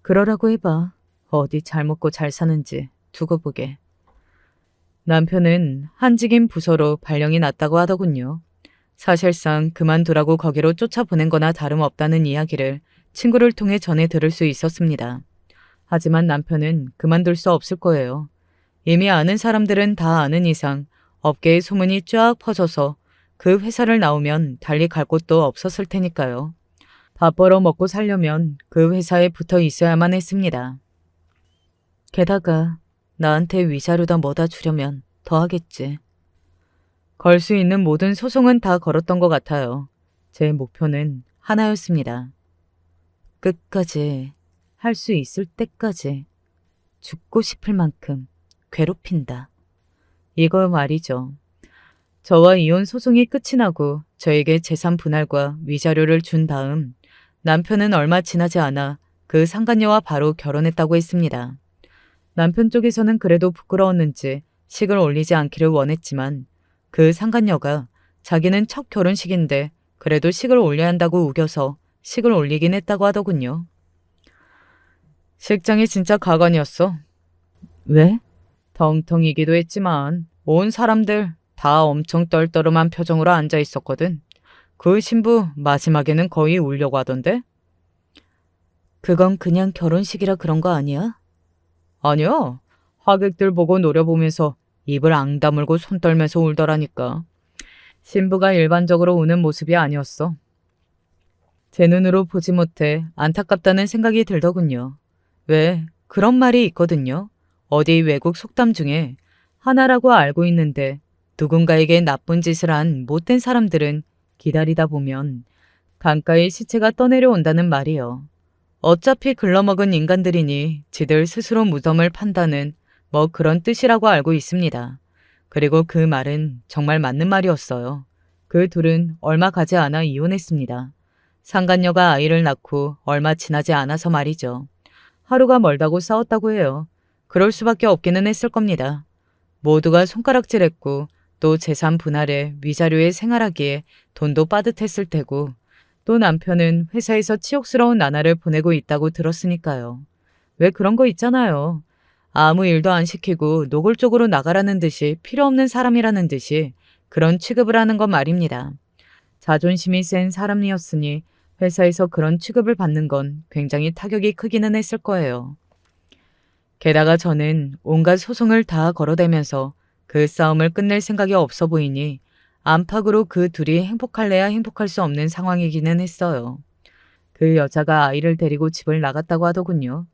그러라고 해봐. 어디 잘 먹고 잘 사는지 두고 보게. 남편은 한직인 부서로 발령이 났다고 하더군요. 사실상 그만두라고 거기로 쫓아보낸 거나 다름없다는 이야기를 친구를 통해 전해 들을 수 있었습니다. 하지만 남편은 그만둘 수 없을 거예요. 이미 아는 사람들은 다 아는 이상 업계의 소문이 쫙 퍼져서 그 회사를 나오면 달리 갈 곳도 없었을 테니까요. 밥 벌어 먹고 살려면 그 회사에 붙어 있어야만 했습니다. 게다가 나한테 위자료다 뭐다 주려면 더 하겠지. 걸 수 있는 모든 소송은 다 걸었던 것 같아요. 제 목표는 하나였습니다. 끝까지 할 수 있을 때까지 죽고 싶을 만큼 괴롭힌다. 이거 말이죠. 저와 이혼 소송이 끝이 나고 저에게 재산 분할과 위자료를 준 다음 남편은 얼마 지나지 않아 그 상간녀와 바로 결혼했다고 했습니다. 남편 쪽에서는 그래도 부끄러웠는지 식을 올리지 않기를 원했지만 그 상간녀가 자기는 첫 결혼식인데 그래도 식을 올려야 한다고 우겨서 식을 올리긴 했다고 하더군요. 식장이 진짜 가관이었어. 왜? 텅텅이기도 했지만 온 사람들 다 엄청 떨떠름한 표정으로 앉아 있었거든. 그 신부 마지막에는 거의 울려고 하던데. 그건 그냥 결혼식이라 그런 거 아니야? 아니야. 하객들 보고 노려보면서 입을 앙 다물고 손 떨면서 울더라니까. 신부가 일반적으로 우는 모습이 아니었어. 제 눈으로 보지 못해 안타깝다는 생각이 들더군요. 왜? 그런 말이 있거든요. 어디 외국 속담 중에 하나라고 알고 있는데 누군가에게 나쁜 짓을 한 못된 사람들은 기다리다 보면 강가에 시체가 떠내려온다는 말이요. 어차피 글러먹은 인간들이니 지들 스스로 무덤을 판다는 뭐 그런 뜻이라고 알고 있습니다. 그리고 그 말은 정말 맞는 말이었어요. 그 둘은 얼마 가지 않아 이혼했습니다. 상간녀가 아이를 낳고 얼마 지나지 않아서 말이죠. 하루가 멀다고 싸웠다고 해요. 그럴 수밖에 없기는 했을 겁니다. 모두가 손가락질했고 또 재산 분할에 위자료에 생활하기에 돈도 빠듯했을 테고 또 남편은 회사에서 치욕스러운 나날을 보내고 있다고 들었으니까요. 왜 그런 거 있잖아요. 아무 일도 안 시키고 노골적으로 나가라는 듯이 필요 없는 사람이라는 듯이 그런 취급을 하는 건 말입니다. 자존심이 센 사람이었으니 회사에서 그런 취급을 받는 건 굉장히 타격이 크기는 했을 거예요. 게다가 저는 온갖 소송을 다 걸어대면서 그 싸움을 끝낼 생각이 없어 보이니 안팎으로 그 둘이 행복할래야 행복할 수 없는 상황이기는 했어요. 그 여자가 아이를 데리고 집을 나갔다고 하더군요.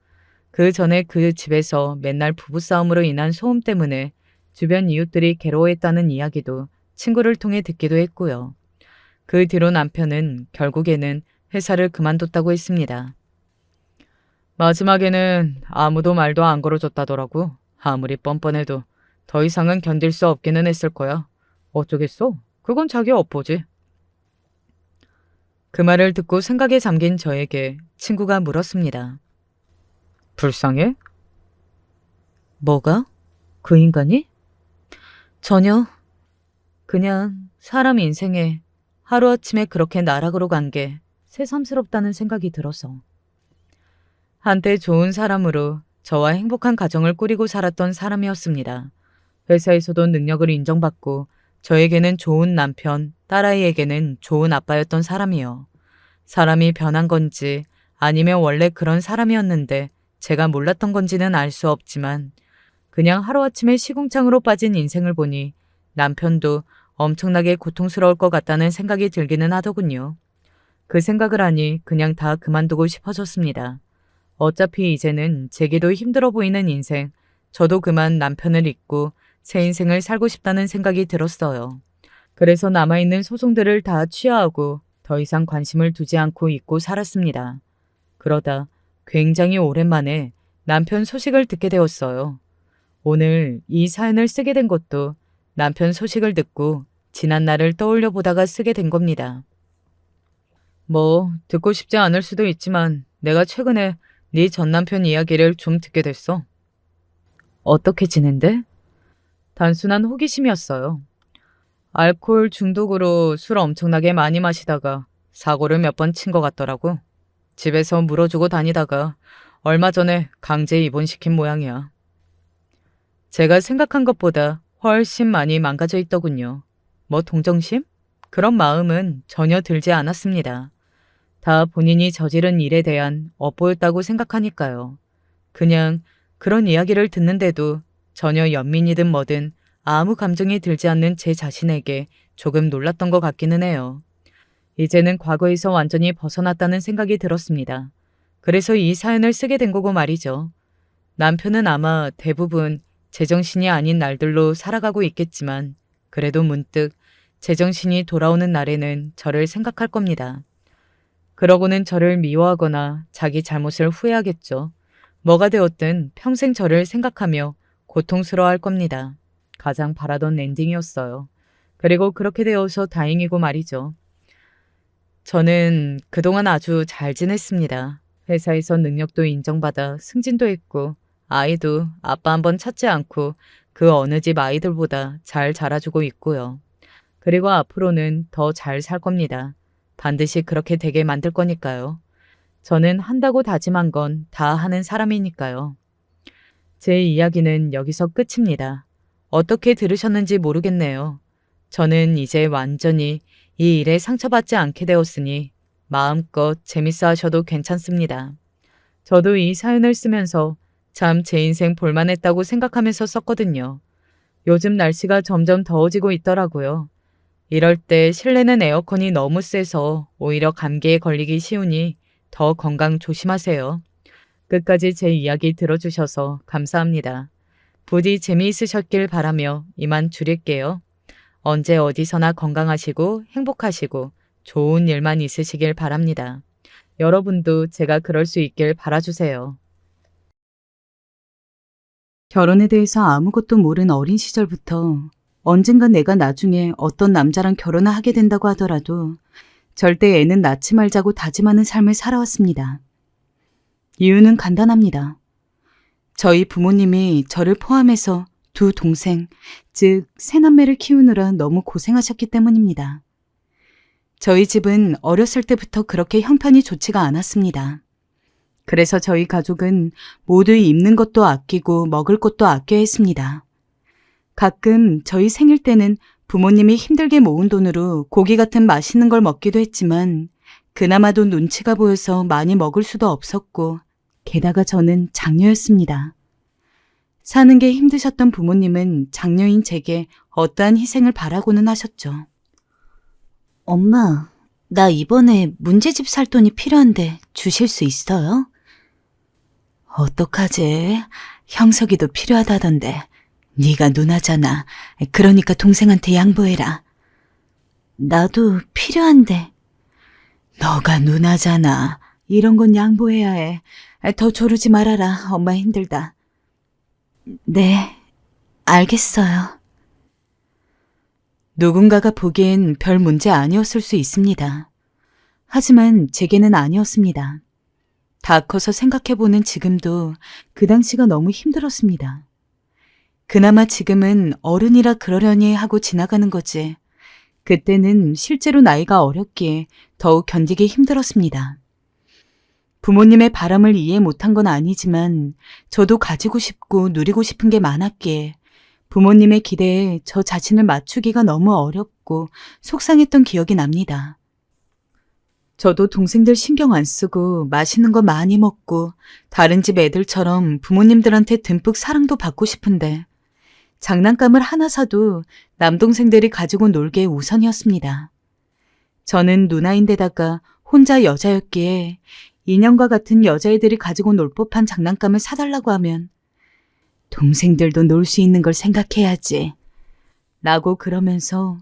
그 전에 그 집에서 맨날 부부싸움으로 인한 소음 때문에 주변 이웃들이 괴로워했다는 이야기도 친구를 통해 듣기도 했고요. 그 뒤로 남편은 결국에는 회사를 그만뒀다고 했습니다. 마지막에는 아무도 말도 안 걸어줬다더라고. 아무리 뻔뻔해도 더 이상은 견딜 수 없기는 했을 거야. 어쩌겠어? 그건 자기 업보지. 그 말을 듣고 생각에 잠긴 저에게 친구가 물었습니다. 불쌍해? 뭐가? 그 인간이? 전혀. 그냥 사람 인생에 하루아침에 그렇게 나락으로 간 게 새삼스럽다는 생각이 들어서. 한때 좋은 사람으로 저와 행복한 가정을 꾸리고 살았던 사람이었습니다. 회사에서도 능력을 인정받고 저에게는 좋은 남편, 딸아이에게는 좋은 아빠였던 사람이요. 사람이 변한 건지 아니면 원래 그런 사람이었는데 제가 몰랐던 건지는 알 수 없지만 그냥 하루아침에 시궁창으로 빠진 인생을 보니 남편도 엄청나게 고통스러울 것 같다는 생각이 들기는 하더군요. 그 생각을 하니 그냥 다 그만두고 싶어졌습니다. 어차피 이제는 제게도 힘들어 보이는 인생, 저도 그만 남편을 잊고 새 인생을 살고 싶다는 생각이 들었어요. 그래서 남아있는 소송들을 다 취하하고 더 이상 관심을 두지 않고 잊고 살았습니다. 그러다 굉장히 오랜만에 남편 소식을 듣게 되었어요. 오늘 이 사연을 쓰게 된 것도 남편 소식을 듣고 지난 날을 떠올려 보다가 쓰게 된 겁니다. 뭐 듣고 싶지 않을 수도 있지만 내가 최근에 네 전남편 이야기를 좀 듣게 됐어. 어떻게 지낸대? 단순한 호기심이었어요. 알코올 중독으로 술 엄청나게 많이 마시다가 사고를 몇 번 친 것 같더라고. 집에서 물어주고 다니다가 얼마 전에 강제 입원시킨 모양이야. 제가 생각한 것보다 훨씬 많이 망가져 있더군요. 뭐 동정심? 그런 마음은 전혀 들지 않았습니다. 다 본인이 저지른 일에 대한 업보였다고 생각하니까요. 그냥 그런 이야기를 듣는데도 전혀 연민이든 뭐든 아무 감정이 들지 않는 제 자신에게 조금 놀랐던 것 같기는 해요. 이제는 과거에서 완전히 벗어났다는 생각이 들었습니다. 그래서 이 사연을 쓰게 된 거고 말이죠. 남편은 아마 대부분 제정신이 아닌 날들로 살아가고 있겠지만 그래도 문득 제정신이 돌아오는 날에는 저를 생각할 겁니다. 그러고는 저를 미워하거나 자기 잘못을 후회하겠죠. 뭐가 되었든 평생 저를 생각하며 고통스러워할 겁니다. 가장 바라던 엔딩이었어요. 그리고 그렇게 되어서 다행이고 말이죠. 저는 그동안 아주 잘 지냈습니다. 회사에서 능력도 인정받아 승진도 했고 아이도 아빠 한번 찾지 않고 그 어느 집 아이들보다 잘 자라주고 있고요. 그리고 앞으로는 더 잘 살 겁니다. 반드시 그렇게 되게 만들 거니까요. 저는 한다고 다짐한 건 다 하는 사람이니까요. 제 이야기는 여기서 끝입니다. 어떻게 들으셨는지 모르겠네요. 저는 이제 완전히 이 일에 상처받지 않게 되었으니 마음껏 재밌어 하셔도 괜찮습니다. 저도 이 사연을 쓰면서 참 제 인생 볼만했다고 생각하면서 썼거든요. 요즘 날씨가 점점 더워지고 있더라고요. 이럴 때 실내는 에어컨이 너무 세서 오히려 감기에 걸리기 쉬우니 더 건강 조심하세요. 끝까지 제 이야기 들어주셔서 감사합니다. 부디 재미있으셨길 바라며 이만 줄일게요. 언제 어디서나 건강하시고 행복하시고 좋은 일만 있으시길 바랍니다. 여러분도 제가 그럴 수 있길 바라주세요. 결혼에 대해서 아무것도 모른 어린 시절부터 언젠가 내가 나중에 어떤 남자랑 결혼을 하게 된다고 하더라도 절대 애는 낳지 말자고 다짐하는 삶을 살아왔습니다. 이유는 간단합니다. 저희 부모님이 저를 포함해서 두 동생, 즉 새남매를 키우느라 너무 고생하셨기 때문입니다. 저희 집은 어렸을 때부터 그렇게 형편이 좋지가 않았습니다. 그래서 저희 가족은 모두 입는 것도 아끼고 먹을 것도 아껴야 했습니다. 가끔 저희 생일 때는 부모님이 힘들게 모은 돈으로 고기 같은 맛있는 걸 먹기도 했지만 그나마도 눈치가 보여서 많이 먹을 수도 없었고 게다가 저는 장녀였습니다. 사는 게 힘드셨던 부모님은 장녀인 제게 어떠한 희생을 바라고는 하셨죠. 엄마, 나 이번에 문제집 살 돈이 필요한데 주실 수 있어요? 어떡하지? 형석이도 필요하다던데. 네가 누나잖아. 그러니까 동생한테 양보해라. 나도 필요한데. 너가 누나잖아. 이런 건 양보해야 해. 더 조르지 말아라. 엄마 힘들다. 네, 알겠어요. 누군가가 보기엔 별 문제 아니었을 수 있습니다. 하지만 제게는 아니었습니다. 다 커서 생각해보는 지금도 그 당시가 너무 힘들었습니다. 그나마 지금은 어른이라 그러려니 하고 지나가는 거지. 그때는 실제로 나이가 어렸기에 더욱 견디기 힘들었습니다. 부모님의 바람을 이해 못한 건 아니지만 저도 가지고 싶고 누리고 싶은 게 많았기에 부모님의 기대에 저 자신을 맞추기가 너무 어렵고 속상했던 기억이 납니다. 저도 동생들 신경 안 쓰고 맛있는 거 많이 먹고 다른 집 애들처럼 부모님들한테 듬뿍 사랑도 받고 싶은데 장난감을 하나 사도 남동생들이 가지고 놀게 우선이었습니다. 저는 누나인데다가 혼자 여자였기에 인형과 같은 여자애들이 가지고 놀 법한 장난감을 사달라고 하면 동생들도 놀 수 있는 걸 생각해야지 라고 그러면서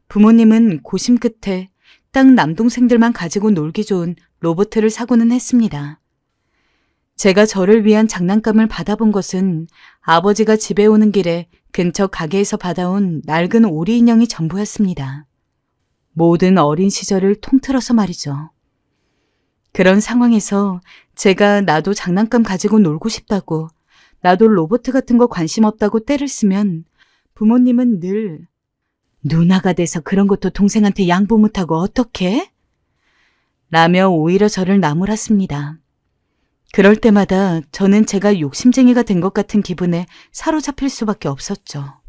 부모님은 고심 끝에 딱 남동생들만 가지고 놀기 좋은 로봇을 사고는 했습니다. 제가 저를 위한 장난감을 받아본 것은 아버지가 집에 오는 길에 근처 가게에서 받아온 낡은 오리 인형이 전부였습니다. 모든 어린 시절을 통틀어서 말이죠. 그런 상황에서 제가 나도 장난감 가지고 놀고 싶다고 나도 로봇 같은 거 관심 없다고 떼를 쓰면 부모님은 늘 누나가 돼서 그런 것도 동생한테 양보 못하고 어떡해? 라며 오히려 저를 나무랐습니다. 그럴 때마다 저는 제가 욕심쟁이가 된 것 같은 기분에 사로잡힐 수밖에 없었죠.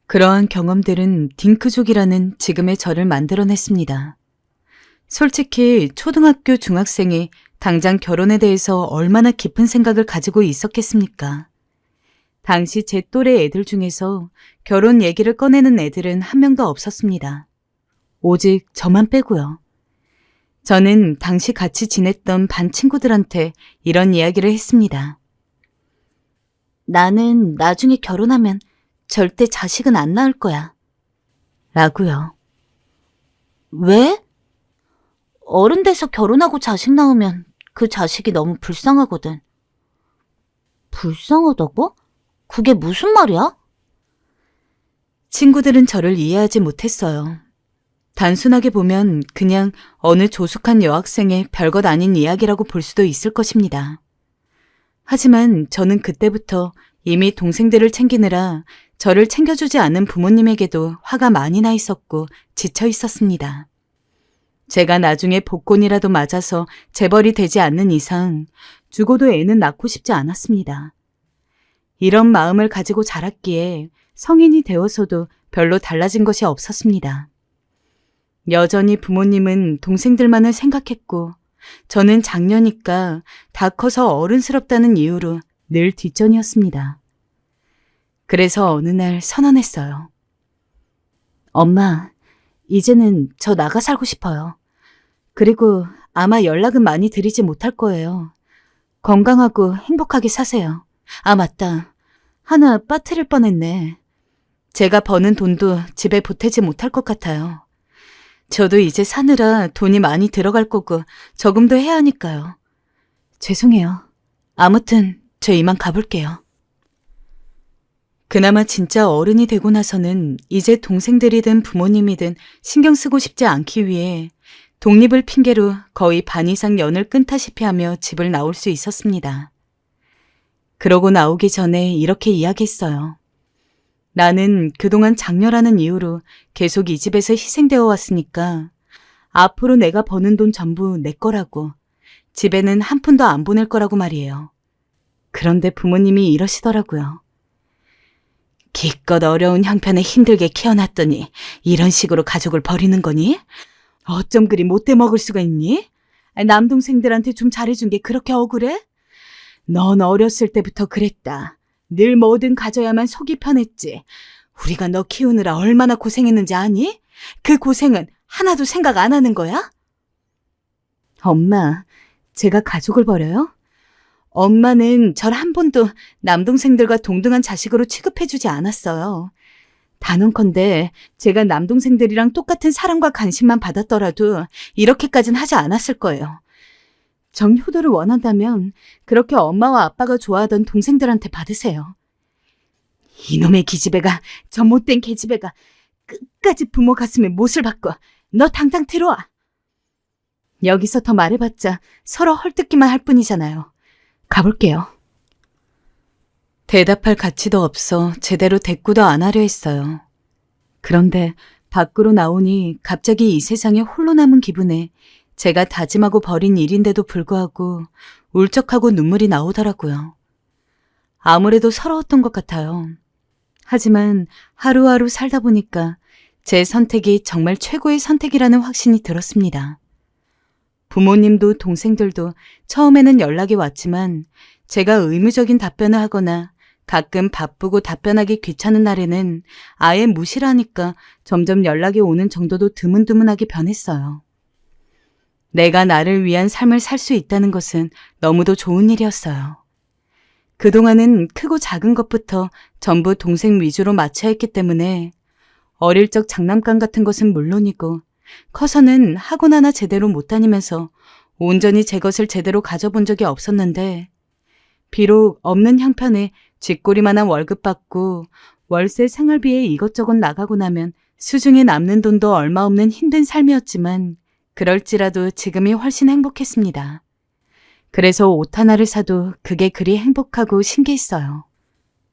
그러한 경험들은 딩크족이라는 지금의 저를 만들어냈습니다. 솔직히 초등학교 중학생이 당장 결혼에 대해서 얼마나 깊은 생각을 가지고 있었겠습니까? 당시 제 또래 애들 중에서 결혼 얘기를 꺼내는 애들은 한 명도 없었습니다. 오직 저만 빼고요. 저는 당시 같이 지냈던 반 친구들한테 이런 이야기를 했습니다. 나는 나중에 결혼하면 절대 자식은 안 낳을 거야. 라고요. 왜? 어른 돼서 결혼하고 자식 낳으면 그 자식이 너무 불쌍하거든. 불쌍하다고? 그게 무슨 말이야? 친구들은 저를 이해하지 못했어요. 단순하게 보면 그냥 어느 조숙한 여학생의 별것 아닌 이야기라고 볼 수도 있을 것입니다. 하지만 저는 그때부터 이미 동생들을 챙기느라 저를 챙겨주지 않은 부모님에게도 화가 많이 나 있었고 지쳐 있었습니다. 제가 나중에 복권이라도 맞아서 재벌이 되지 않는 이상 죽어도 애는 낳고 싶지 않았습니다. 이런 마음을 가지고 자랐기에 성인이 되어서도 별로 달라진 것이 없었습니다. 여전히 부모님은 동생들만을 생각했고 저는 장녀니까 다 커서 어른스럽다는 이유로 늘 뒷전이었습니다. 그래서 어느 날 선언했어요. 엄마, 이제는 저 나가 살고 싶어요. 그리고 아마 연락은 많이 드리지 못할 거예요. 건강하고 행복하게 사세요. 아, 맞다. 하나 빠뜨릴 뻔했네. 제가 버는 돈도 집에 보태지 못할 것 같아요. 저도 이제 사느라 돈이 많이 들어갈 거고 저금도 해야 하니까요. 죄송해요. 아무튼 저 이만 가볼게요. 그나마 진짜 어른이 되고 나서는 이제 동생들이든 부모님이든 신경 쓰고 싶지 않기 위해 독립을 핑계로 거의 반 이상 연을 끊다시피 하며 집을 나올 수 있었습니다. 그러고 나오기 전에 이렇게 이야기했어요. 나는 그동안 장녀라는 이유로 계속 이 집에서 희생되어 왔으니까 앞으로 내가 버는 돈 전부 내 거라고, 집에는 한 푼도 안 보낼 거라고 말이에요. 그런데 부모님이 이러시더라고요. 기껏 어려운 형편에 힘들게 키워놨더니 이런 식으로 가족을 버리는 거니? 어쩜 그리 못돼 먹을 수가 있니? 남동생들한테 좀 잘해준 게 그렇게 억울해? 넌 어렸을 때부터 그랬다. 늘 뭐든 가져야만 속이 편했지. 우리가 너 키우느라 얼마나 고생했는지 아니? 그 고생은 하나도 생각 안 하는 거야? 엄마, 제가 가족을 버려요? 엄마는 절 한 번도 남동생들과 동등한 자식으로 취급해주지 않았어요. 단언컨대 제가 남동생들이랑 똑같은 사랑과 관심만 받았더라도 이렇게까진 하지 않았을 거예요. 정효도를 원한다면 그렇게 엄마와 아빠가 좋아하던 동생들한테 받으세요. 이놈의 기집애가, 저 못된 계집애가 끝까지 부모 가슴에 못을 박고 너 당장 들어와. 여기서 더 말해봤자 서로 헐뜯기만 할 뿐이잖아요. 가볼게요. 대답할 가치도 없어 제대로 대꾸도 안 하려 했어요. 그런데 밖으로 나오니 갑자기 이 세상에 홀로 남은 기분에 제가 다짐하고 버린 일인데도 불구하고 울적하고 눈물이 나오더라고요. 아무래도 서러웠던 것 같아요. 하지만 하루하루 살다 보니까 제 선택이 정말 최고의 선택이라는 확신이 들었습니다. 부모님도 동생들도 처음에는 연락이 왔지만 제가 의무적인 답변을 하거나 가끔 바쁘고 답변하기 귀찮은 날에는 아예 무시를 하니까 점점 연락이 오는 정도도 드문드문하게 변했어요. 내가 나를 위한 삶을 살 수 있다는 것은 너무도 좋은 일이었어요. 그동안은 크고 작은 것부터 전부 동생 위주로 맞춰야 했기 때문에 어릴 적 장난감 같은 것은 물론이고 커서는 학원 하나 제대로 못 다니면서 온전히 제 것을 제대로 가져본 적이 없었는데 비록 없는 형편에 쥐꼬리만한 월급 받고 월세 생활비에 이것저것 나가고 나면 수중에 남는 돈도 얼마 없는 힘든 삶이었지만 그럴지라도 지금이 훨씬 행복했습니다. 그래서 옷 하나를 사도 그게 그리 행복하고 신기했어요.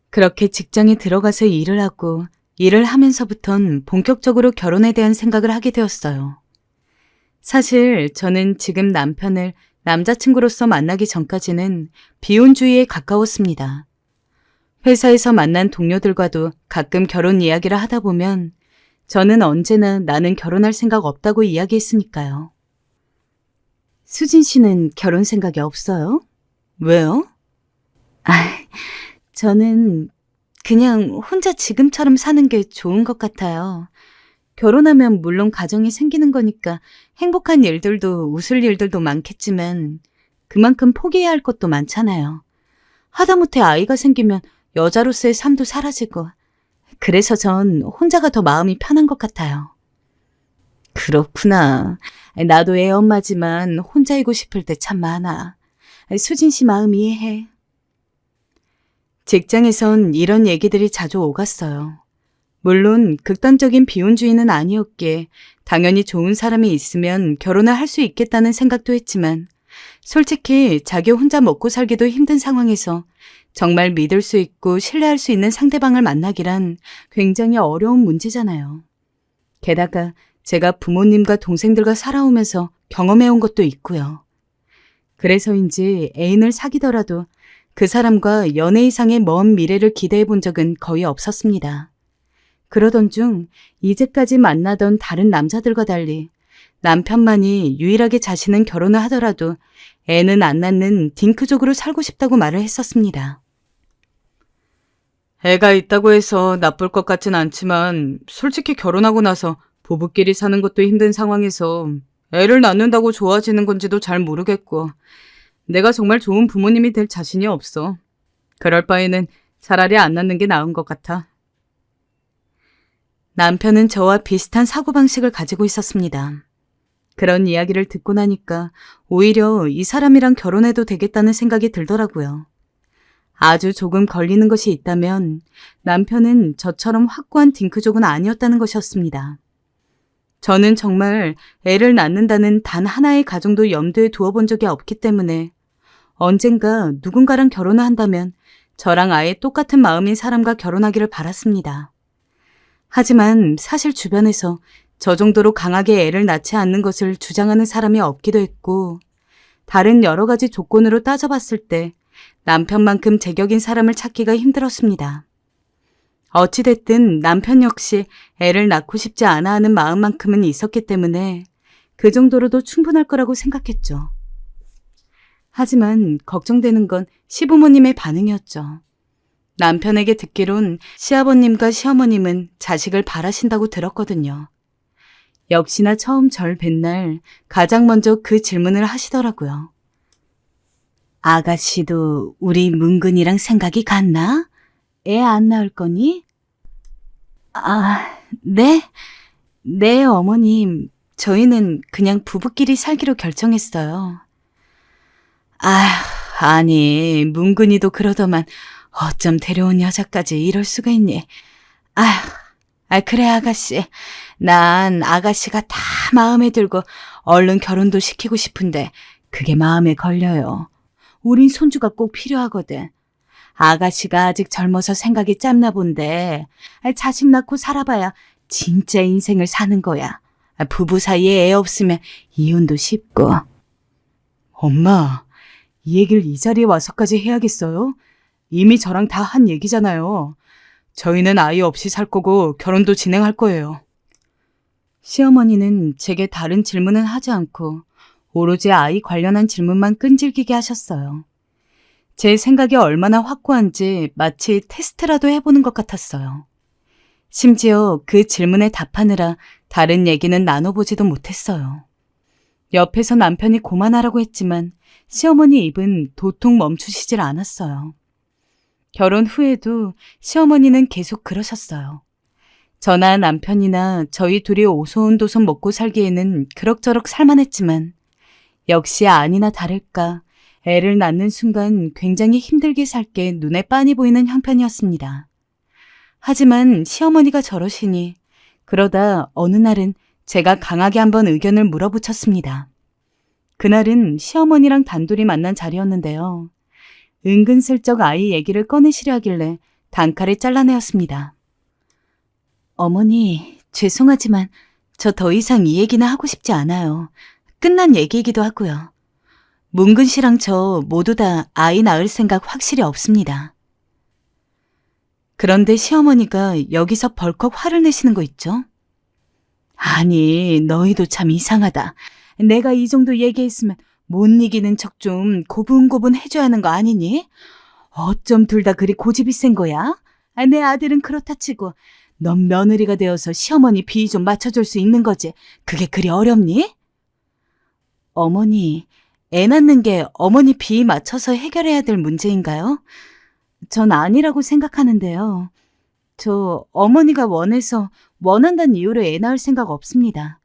그렇게 직장에 들어가서 일을 하고 일을 하면서부턴 본격적으로 결혼에 대한 생각을 하게 되었어요. 사실 저는 지금 남편을 남자친구로서 만나기 전까지는 비혼주의에 가까웠습니다. 회사에서 만난 동료들과도 가끔 결혼 이야기를 하다 보면 저는 언제나 나는 결혼할 생각 없다고 이야기했으니까요. 수진 씨는 결혼 생각이 없어요? 왜요? 저는 그냥 혼자 지금처럼 사는 게 좋은 것 같아요. 결혼하면 물론 가정이 생기는 거니까 행복한 일들도 웃을 일들도 많겠지만 그만큼 포기해야 할 것도 많잖아요. 하다못해 아이가 생기면 여자로서의 삶도 사라지고 그래서 전 혼자가 더 마음이 편한 것 같아요. 그렇구나. 나도 애 엄마지만 혼자이고 싶을 때 참 많아. 수진 씨 마음 이해해. 직장에선 이런 얘기들이 자주 오갔어요. 물론 극단적인 비혼주의는 아니었기에 당연히 좋은 사람이 있으면 결혼을 할 수 있겠다는 생각도 했지만 솔직히 자기 혼자 먹고 살기도 힘든 상황에서 정말 믿을 수 있고 신뢰할 수 있는 상대방을 만나기란 굉장히 어려운 문제잖아요. 게다가 제가 부모님과 동생들과 살아오면서 경험해온 것도 있고요. 그래서인지 애인을 사귀더라도 그 사람과 연애 이상의 먼 미래를 기대해 본 적은 거의 없었습니다. 그러던 중 이제까지 만나던 다른 남자들과 달리 남편만이 유일하게 자신은 결혼을 하더라도 애는 안 낳는 딩크족으로 살고 싶다고 말을 했었습니다. 애가 있다고 해서 나쁠 것 같진 않지만 솔직히 결혼하고 나서 부부끼리 사는 것도 힘든 상황에서 애를 낳는다고 좋아지는 건지도 잘 모르겠고 내가 정말 좋은 부모님이 될 자신이 없어. 그럴 바에는 차라리 안 낳는 게 나은 것 같아. 남편은 저와 비슷한 사고방식을 가지고 있었습니다. 그런 이야기를 듣고 나니까 오히려 이 사람이랑 결혼해도 되겠다는 생각이 들더라고요. 아주 조금 걸리는 것이 있다면 남편은 저처럼 확고한 딩크족은 아니었다는 것이었습니다. 저는 정말 애를 낳는다는 단 하나의 가정도 염두에 두어본 적이 없기 때문에 언젠가 누군가랑 결혼을 한다면 저랑 아예 똑같은 마음인 사람과 결혼하기를 바랐습니다. 하지만 사실 주변에서 저 정도로 강하게 애를 낳지 않는 것을 주장하는 사람이 없기도 했고, 다른 여러 가지 조건으로 따져봤을 때 남편만큼 제격인 사람을 찾기가 힘들었습니다. 어찌됐든 남편 역시 애를 낳고 싶지 않아 하는 마음만큼은 있었기 때문에 그 정도로도 충분할 거라고 생각했죠. 하지만 걱정되는 건 시부모님의 반응이었죠. 남편에게 듣기론 시아버님과 시어머님은 자식을 바라신다고 들었거든요. 역시나 처음 절 뵌 날 가장 먼저 그 질문을 하시더라고요. 아가씨도 우리 문근이랑 생각이 같나? 애 안 낳을 거니? 네? 네, 어머님. 저희는 그냥 부부끼리 살기로 결정했어요. 아니, 문근이도 그러더만 어쩜 데려온 여자까지 이럴 수가 있니? 그래, 아가씨. 난 아가씨가 다 마음에 들고 얼른 결혼도 시키고 싶은데 그게 마음에 걸려요. 우린 손주가 꼭 필요하거든. 아가씨가 아직 젊어서 생각이 짧나 본데 자식 낳고 살아봐야 진짜 인생을 사는 거야. 부부 사이에 애 없으면 이혼도 쉽고. 엄마, 이 얘기를 이 자리에 와서까지 해야겠어요? 이미 저랑 다 한 얘기잖아요. 저희는 아이 없이 살 거고 결혼도 진행할 거예요. 시어머니는 제게 다른 질문은 하지 않고 오로지 아이 관련한 질문만 끈질기게 하셨어요. 제 생각이 얼마나 확고한지 마치 테스트라도 해보는 것 같았어요. 심지어 그 질문에 답하느라 다른 얘기는 나눠보지도 못했어요. 옆에서 남편이 고만하라고 했지만 시어머니 입은 도통 멈추시질 않았어요. 결혼 후에도 시어머니는 계속 그러셨어요. 저나 남편이나 저희 둘이 오손도손 먹고 살기에는 그럭저럭 살만했지만 역시 아니나 다를까 애를 낳는 순간 굉장히 힘들게 살 게 눈에 빤히 보이는 형편이었습니다. 하지만 시어머니가 저러시니 그러다 어느 날은 제가 강하게 한번 의견을 물어붙였습니다. 그날은 시어머니랑 단둘이 만난 자리였는데요. 은근슬쩍 아이 얘기를 꺼내시려 하길래 단칼에 잘라내었습니다. 어머니, 죄송하지만 저 더 이상 이 얘기는 하고 싶지 않아요. 끝난 얘기이기도 하고요. 문근 씨랑 저 모두 다 아이 낳을 생각 확실히 없습니다. 그런데 시어머니가 여기서 벌컥 화를 내시는 거 있죠? 아니, 너희도 참 이상하다. 내가 이 정도 얘기했으면 못 이기는 척 좀 고분고분 해줘야 하는 거 아니니? 어쩜 둘 다 그리 고집이 센 거야? 내 아들은 그렇다 치고 넌 며느리가 되어서 시어머니 비위 좀 맞춰줄 수 있는 거지. 그게 그리 어렵니? 어머니, 애 낳는 게 어머니 비위 맞춰서 해결해야 될 문제인가요? 전 아니라고 생각하는데요. 저 어머니가 원해서 원한다는 이유로 애 낳을 생각 없습니다.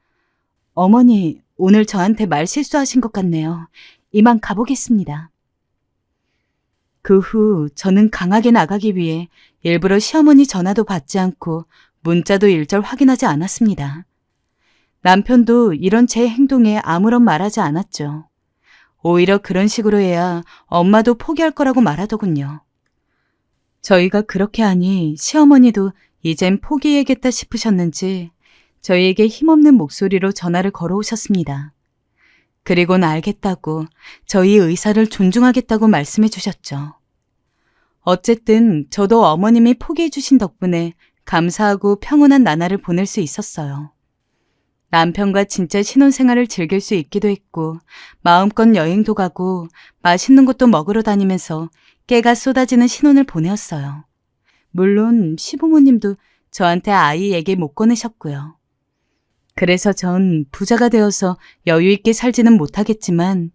어머니, 오늘 저한테 말 실수하신 것 같네요. 이만 가보겠습니다. 그 후 저는 강하게 나가기 위해 일부러 시어머니 전화도 받지 않고 문자도 일절 확인하지 않았습니다. 남편도 이런 제 행동에 아무런 말하지 않았죠. 오히려 그런 식으로 해야 엄마도 포기할 거라고 말하더군요. 저희가 그렇게 하니 시어머니도 이젠 포기해야겠다 싶으셨는지 저희에게 힘없는 목소리로 전화를 걸어오셨습니다. 그리고는 알겠다고 저희 의사를 존중하겠다고 말씀해 주셨죠. 어쨌든 저도 어머님이 포기해 주신 덕분에 감사하고 평온한 나날을 보낼 수 있었어요. 남편과 진짜 신혼생활을 즐길 수 있기도 했고 마음껏 여행도 가고 맛있는 것도 먹으러 다니면서 깨가 쏟아지는 신혼을 보내었어요. 물론 시부모님도 저한테 아이 얘기 못 꺼내셨고요. 그래서 전 부자가 되어서 여유 있게 살지는 못하겠지만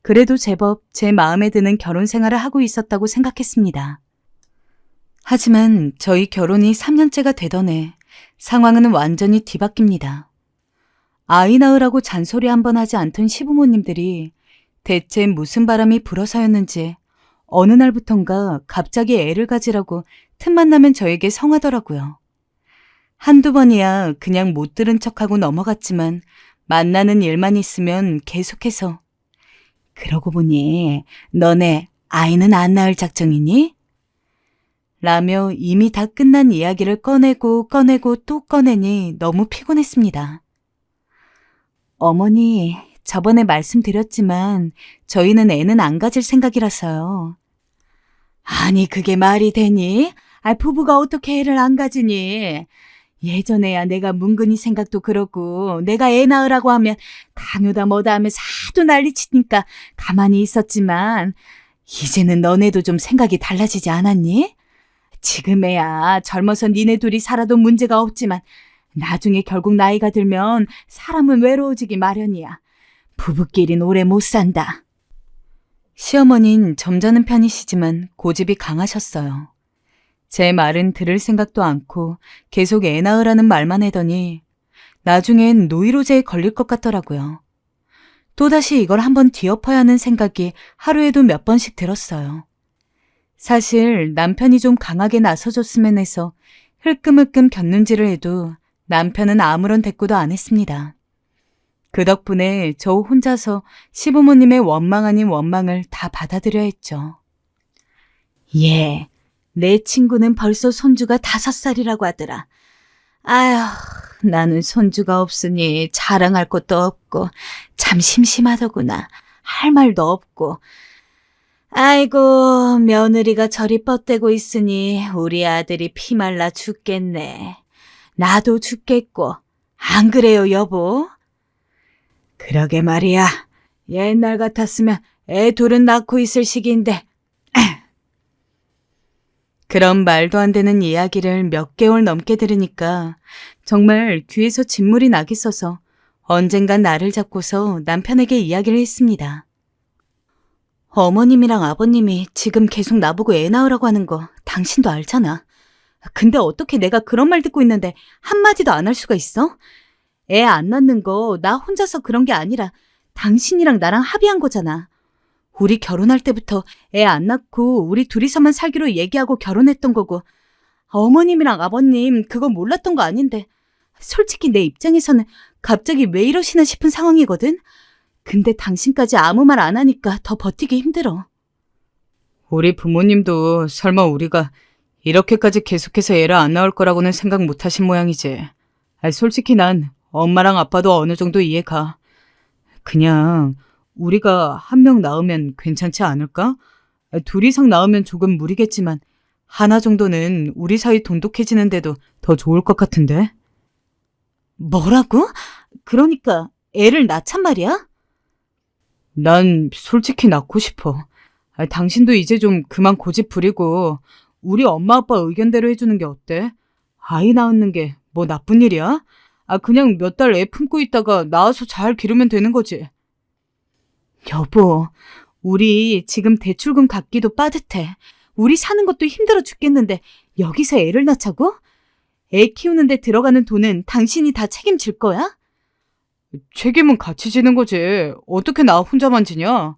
그래도 제법 제 마음에 드는 결혼 생활을 하고 있었다고 생각했습니다. 하지만 저희 결혼이 3년째가 되던 해 상황은 완전히 뒤바뀝니다. 아이 낳으라고 잔소리 한 번 하지 않던 시부모님들이 대체 무슨 바람이 불어서였는지 어느 날부턴가 갑자기 애를 가지라고 틈만 나면 저에게 성하더라고요. 한두 번이야 그냥 못 들은 척하고 넘어갔지만 만나는 일만 있으면 계속해서 그러고 보니 너네 아이는 안 낳을 작정이니? 라며 이미 다 끝난 이야기를 꺼내고 또 꺼내니 너무 피곤했습니다. 어머니, 저번에 말씀드렸지만 저희는 애는 안 가질 생각이라서요. 아니, 그게 말이 되니? 부부가 어떻게 애를 안 가지니? 예전에야 내가 문근이 생각도 그렇고 내가 애 낳으라고 하면 강요다 뭐다 하면서 하도 난리치니까 가만히 있었지만 이제는 너네도 좀 생각이 달라지지 않았니? 지금에야 젊어서 니네 둘이 살아도 문제가 없지만 나중에 결국 나이가 들면 사람은 외로워지기 마련이야. 부부끼린 오래 못 산다. 시어머니는 점잖은 편이시지만 고집이 강하셨어요. 제 말은 들을 생각도 않고 계속 애 낳으라는 말만 하더니 나중엔 노이로제에 걸릴 것 같더라고요. 또다시 이걸 한번 뒤엎어야 하는 생각이 하루에도 몇 번씩 들었어요. 사실 남편이 좀 강하게 나서줬으면 해서 흘끔흘끔 곁눈질을 해도 남편은 아무런 대꾸도 안 했습니다. 그 덕분에 저 혼자서 시부모님의 원망 아닌 원망을 다 받아들여야 했죠. 예, 내 친구는 벌써 손주가 5살이라고 하더라. 아휴, 나는 손주가 없으니 자랑할 것도 없고 참 심심하더구나. 할 말도 없고. 아이고, 며느리가 저리 뻗대고 있으니 우리 아들이 피말라 죽겠네. 나도 죽겠고. 안 그래요, 여보? 그러게 말이야. 옛날 같았으면 애 둘은 낳고 있을 시기인데. 그런 말도 안 되는 이야기를 몇 개월 넘게 들으니까 정말 귀에서 진물이 나겠어서 언젠간 나를 잡고서 남편에게 이야기를 했습니다. 어머님이랑 아버님이 지금 계속 나보고 애 낳으라고 하는 거 당신도 알잖아. 근데 어떻게 내가 그런 말 듣고 있는데 한마디도 안 할 수가 있어? 애 안 낳는 거 나 혼자서 그런 게 아니라 당신이랑 나랑 합의한 거잖아. 우리 결혼할 때부터 애 안 낳고 우리 둘이서만 살기로 얘기하고 결혼했던 거고 어머님이랑 아버님 그거 몰랐던 거 아닌데 솔직히 내 입장에서는 갑자기 왜 이러시나 싶은 상황이거든? 근데 당신까지 아무 말 안 하니까 더 버티기 힘들어. 우리 부모님도 설마 우리가 이렇게까지 계속해서 애를 안 낳을 거라고는 생각 못 하신 모양이지. 솔직히 난 엄마랑 아빠도 어느 정도 이해가. 그냥 우리가 한 명 낳으면 괜찮지 않을까? 둘 이상 낳으면 조금 무리겠지만 하나 정도는 우리 사이 돈독해지는데도 더 좋을 것 같은데. 뭐라고? 그러니까 애를 낳잔 말이야? 난 솔직히 낳고 싶어. 당신도 이제 좀 그만 고집 부리고 우리 엄마 아빠 의견대로 해주는 게 어때? 아이 낳는 게 뭐 나쁜 일이야? 그냥 몇 달 애 품고 있다가 낳아서 잘 기르면 되는 거지. 여보, 우리 지금 대출금 갚기도 빠듯해. 우리 사는 것도 힘들어 죽겠는데 여기서 애를 낳자고? 애 키우는데 들어가는 돈은 당신이 다 책임질 거야? 책임은 같이 지는 거지. 어떻게 나 혼자만 지냐?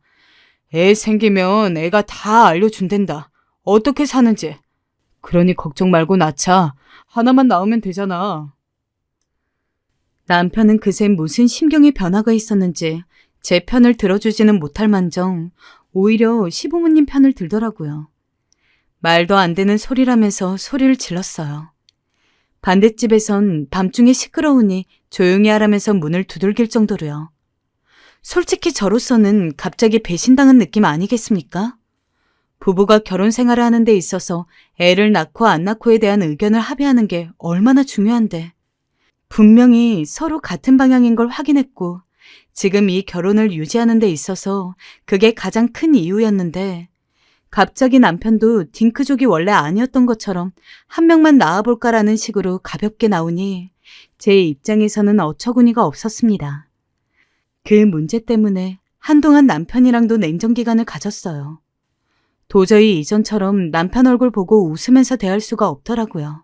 애 생기면 애가 다 알려준댄다. 어떻게 사는지. 그러니 걱정 말고 낳자. 하나만 낳으면 되잖아. 남편은 그새 무슨 심경의 변화가 있었는지 제 편을 들어주지는 못할 만정 오히려 시부모님 편을 들더라고요. 말도 안 되는 소리라면서 소리를 질렀어요. 반대집에선 밤중에 시끄러우니 조용히 하라면서 문을 두들길 정도로요. 솔직히 저로서는 갑자기 배신당한 느낌 아니겠습니까? 부부가 결혼 생활을 하는 데 있어서 애를 낳고 안 낳고에 대한 의견을 합의하는 게 얼마나 중요한데 분명히 서로 같은 방향인 걸 확인했고 지금 이 결혼을 유지하는 데 있어서 그게 가장 큰 이유였는데 갑자기 남편도 딩크족이 원래 아니었던 것처럼 한 명만 낳아볼까라는 식으로 가볍게 나오니 제 입장에서는 어처구니가 없었습니다. 그 문제 때문에 한동안 남편이랑도 냉정기간을 가졌어요. 도저히 이전처럼 남편 얼굴 보고 웃으면서 대할 수가 없더라고요.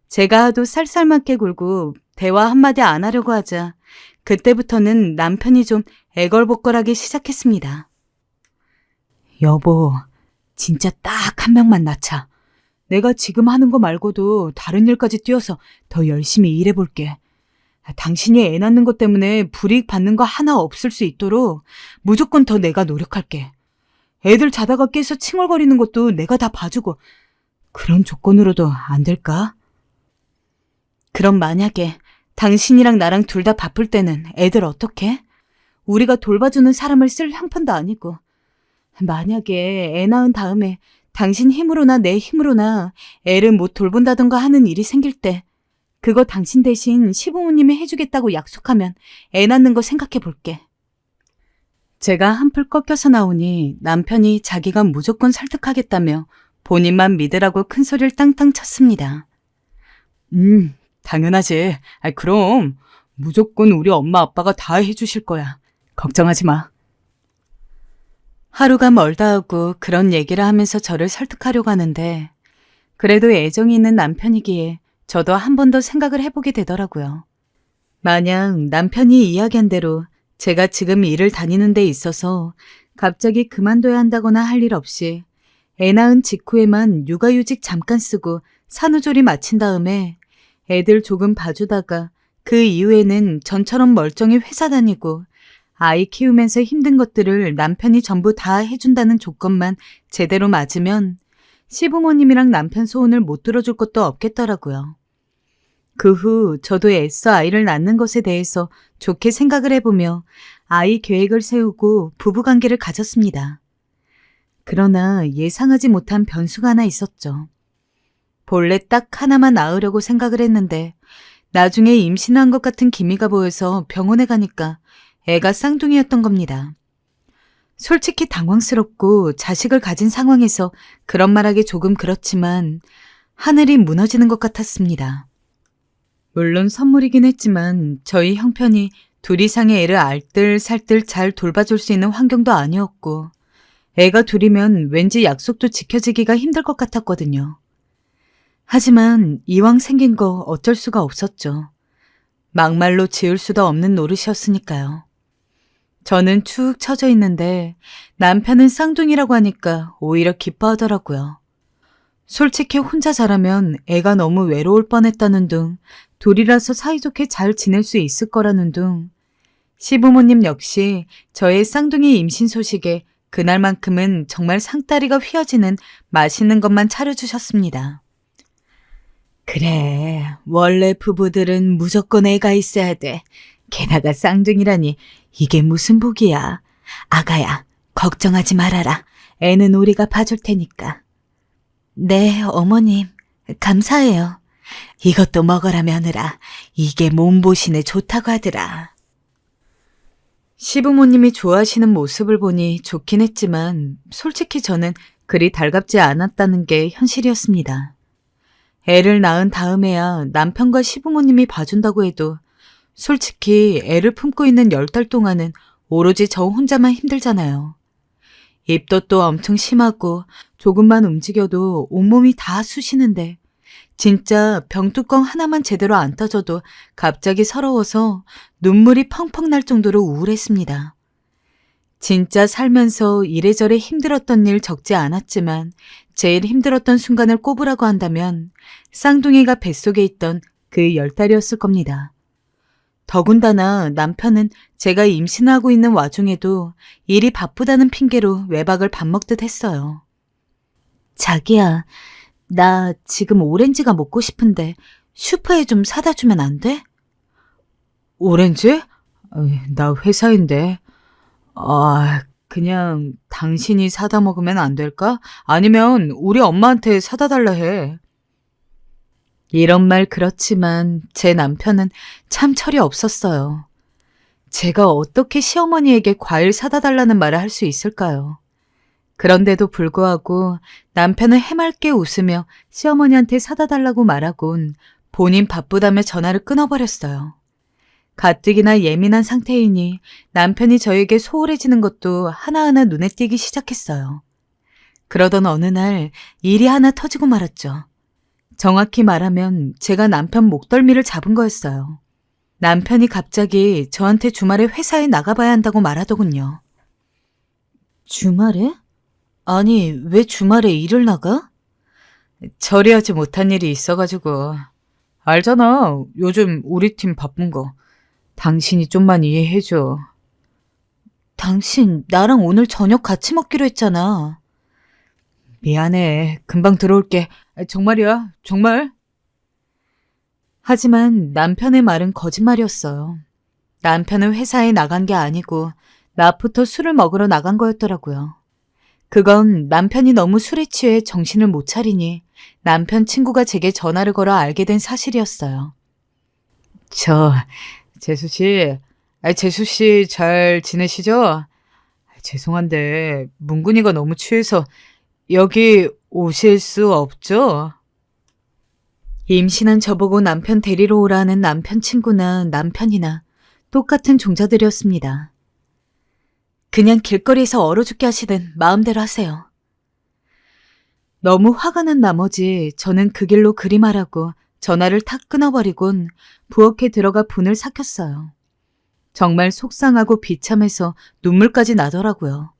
제가 하도 쌀쌀맞게 굴고 대화 한마디 안 하려고 하자 그때부터는 남편이 좀 애걸복걸하기 시작했습니다. 여보, 진짜 딱 한 명만 낳자. 내가 지금 하는 거 말고도 다른 일까지 뛰어서 더 열심히 일해볼게. 당신이 애 낳는 것 때문에 불이익 받는 거 하나 없을 수 있도록 무조건 더 내가 노력할게. 애들 자다가 깨서 칭얼거리는 것도 내가 다 봐주고 그런 조건으로도 안 될까? 그럼 만약에 당신이랑 나랑 둘 다 바쁠 때는 애들 어떡해? 우리가 돌봐주는 사람을 쓸 형편도 아니고. 만약에 애 낳은 다음에 당신 힘으로나 내 힘으로나 애를 못 돌본다던가 하는 일이 생길 때 그거 당신 대신 시부모님이 해주겠다고 약속하면 애 낳는 거 생각해 볼게. 제가 한풀 꺾여서 나오니 남편이 자기가 무조건 설득하겠다며 본인만 믿으라고 큰 소리를 땅땅 쳤습니다. 당연하지. 그럼 무조건 우리 엄마 아빠가 다 해주실 거야. 걱정하지 마. 하루가 멀다 하고 그런 얘기를 하면서 저를 설득하려고 하는데 그래도 애정이 있는 남편이기에 저도 한 번 더 생각을 해보게 되더라고요. 만약 남편이 이야기한 대로 제가 지금 일을 다니는 데 있어서 갑자기 그만둬야 한다거나 할 일 없이 애 낳은 직후에만 육아휴직 잠깐 쓰고 산후조리 마친 다음에 애들 조금 봐주다가 그 이후에는 전처럼 멀쩡히 회사 다니고 아이 키우면서 힘든 것들을 남편이 전부 다 해준다는 조건만 제대로 맞으면 시부모님이랑 남편 소원을 못 들어줄 것도 없겠더라고요. 그 후 저도 애써 아이를 낳는 것에 대해서 좋게 생각을 해보며 아이 계획을 세우고 부부관계를 가졌습니다. 그러나 예상하지 못한 변수가 하나 있었죠. 본래 딱 하나만 낳으려고 생각을 했는데 나중에 임신한 것 같은 기미가 보여서 병원에 가니까 애가 쌍둥이였던 겁니다. 솔직히 당황스럽고 자식을 가진 상황에서 그런 말하기 조금 그렇지만 하늘이 무너지는 것 같았습니다. 물론 선물이긴 했지만 저희 형편이 둘 이상의 애를 알뜰살뜰 잘 돌봐줄 수 있는 환경도 아니었고 애가 둘이면 왠지 약속도 지켜지기가 힘들 것 같았거든요. 하지만 이왕 생긴 거 어쩔 수가 없었죠. 막말로 지을 수도 없는 노릇이었으니까요. 저는 축 처져 있는데 남편은 쌍둥이라고 하니까 오히려 기뻐하더라고요. 솔직히 혼자 자라면 애가 너무 외로울 뻔했다는 둥, 둘이라서 사이좋게 잘 지낼 수 있을 거라는 둥, 시부모님 역시 저의 쌍둥이 임신 소식에 그날만큼은 정말 상다리가 휘어지는 맛있는 것만 차려주셨습니다. 그래, 원래 부부들은 무조건 애가 있어야 돼. 게다가 쌍둥이라니 이게 무슨 복이야. 아가야, 걱정하지 말아라. 애는 우리가 봐줄 테니까. 네, 어머님. 감사해요. 이것도 먹어라 며느라. 이게 몸보신에 좋다고 하더라. 시부모님이 좋아하시는 모습을 보니 좋긴 했지만 솔직히 저는 그리 달갑지 않았다는 게 현실이었습니다. 애를 낳은 다음에야 남편과 시부모님이 봐준다고 해도 솔직히 애를 품고 있는 10달 동안은 오로지 저 혼자만 힘들잖아요. 입덧도 엄청 심하고 조금만 움직여도 온몸이 다 쑤시는데 진짜 병뚜껑 하나만 제대로 안 떠져도 갑자기 서러워서 눈물이 펑펑 날 정도로 우울했습니다. 진짜 살면서 이래저래 힘들었던 일 적지 않았지만 제일 힘들었던 순간을 꼽으라고 한다면 쌍둥이가 뱃속에 있던 그 10달이었을 겁니다. 더군다나 남편은 제가 임신하고 있는 와중에도 일이 바쁘다는 핑계로 외박을 밥 먹듯 했어요. 자기야, 나 지금 오렌지가 먹고 싶은데 슈퍼에 좀 사다 주면 안 돼? 오렌지? 나 회사인데. 그냥 당신이 사다 먹으면 안 될까? 아니면 우리 엄마한테 사다 달라 해. 이런 말 그렇지만 제 남편은 참 철이 없었어요. 제가 어떻게 시어머니에게 과일 사다 달라는 말을 할 수 있을까요? 그런데도 불구하고 남편은 해맑게 웃으며 시어머니한테 사다 달라고 말하곤 본인 바쁘다며 전화를 끊어버렸어요. 가뜩이나 예민한 상태이니 남편이 저에게 소홀해지는 것도 하나하나 눈에 띄기 시작했어요. 그러던 어느 날 일이 하나 터지고 말았죠. 정확히 말하면 제가 남편 목덜미를 잡은 거였어요. 남편이 갑자기 저한테 주말에 회사에 나가봐야 한다고 말하더군요. 주말에? 아니, 왜 주말에 일을 나가? 처리하지 못한 일이 있어가지고. 알잖아, 요즘 우리 팀 바쁜 거. 당신이 좀만 이해해줘. 당신 나랑 오늘 저녁 같이 먹기로 했잖아. 미안해. 금방 들어올게. 정말이야. 정말. 하지만 남편의 말은 거짓말이었어요. 남편은 회사에 나간 게 아니고 낮부터 술을 먹으러 나간 거였더라고요. 그건 남편이 너무 술에 취해 정신을 못 차리니 남편 친구가 제게 전화를 걸어 알게 된 사실이었어요. 재수 씨 잘 지내시죠? 죄송한데 문근이가 너무 취해서 여기 오실 수 없죠? 임신한 저보고 남편 데리러 오라는 남편 친구나 남편이나 똑같은 종자들이었습니다. 그냥 길거리에서 얼어 죽게 하시든 마음대로 하세요. 너무 화가 난 나머지 저는 그 길로 그리말하고 전화를 탁 끊어버리곤 부엌에 들어가 분을 삭혔어요. 정말 속상하고 비참해서 눈물까지 나더라고요.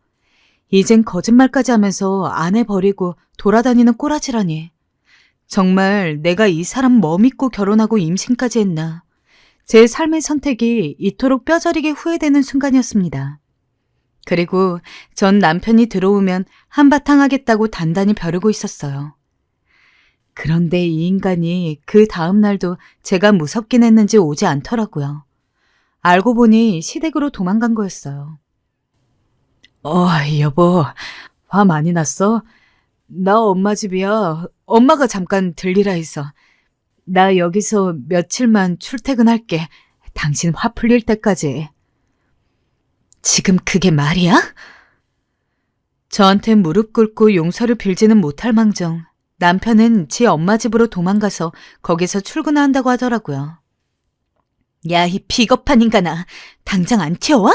이젠 거짓말까지 하면서 아내 버리고 돌아다니는 꼬라지라니. 정말 내가 이 사람 뭐 믿고 결혼하고 임신까지 했나. 제 삶의 선택이 이토록 뼈저리게 후회되는 순간이었습니다. 그리고 전 남편이 들어오면 한바탕 하겠다고 단단히 벼르고 있었어요. 그런데 이 인간이 그 다음 날도 제가 무섭긴 했는지 오지 않더라고요. 알고 보니 시댁으로 도망간 거였어요. 여보, 화 많이 났어? 나 엄마 집이야. 엄마가 잠깐 들리라 해서. 나 여기서 며칠만 출퇴근할게. 당신 화 풀릴 때까지. 지금 그게 말이야? 저한테 무릎 꿇고 용서를 빌지는 못할 망정 남편은 지 엄마 집으로 도망가서 거기서 출근한다고 하더라고요. 야, 이 비겁한 인간아. 당장 안 튀어와?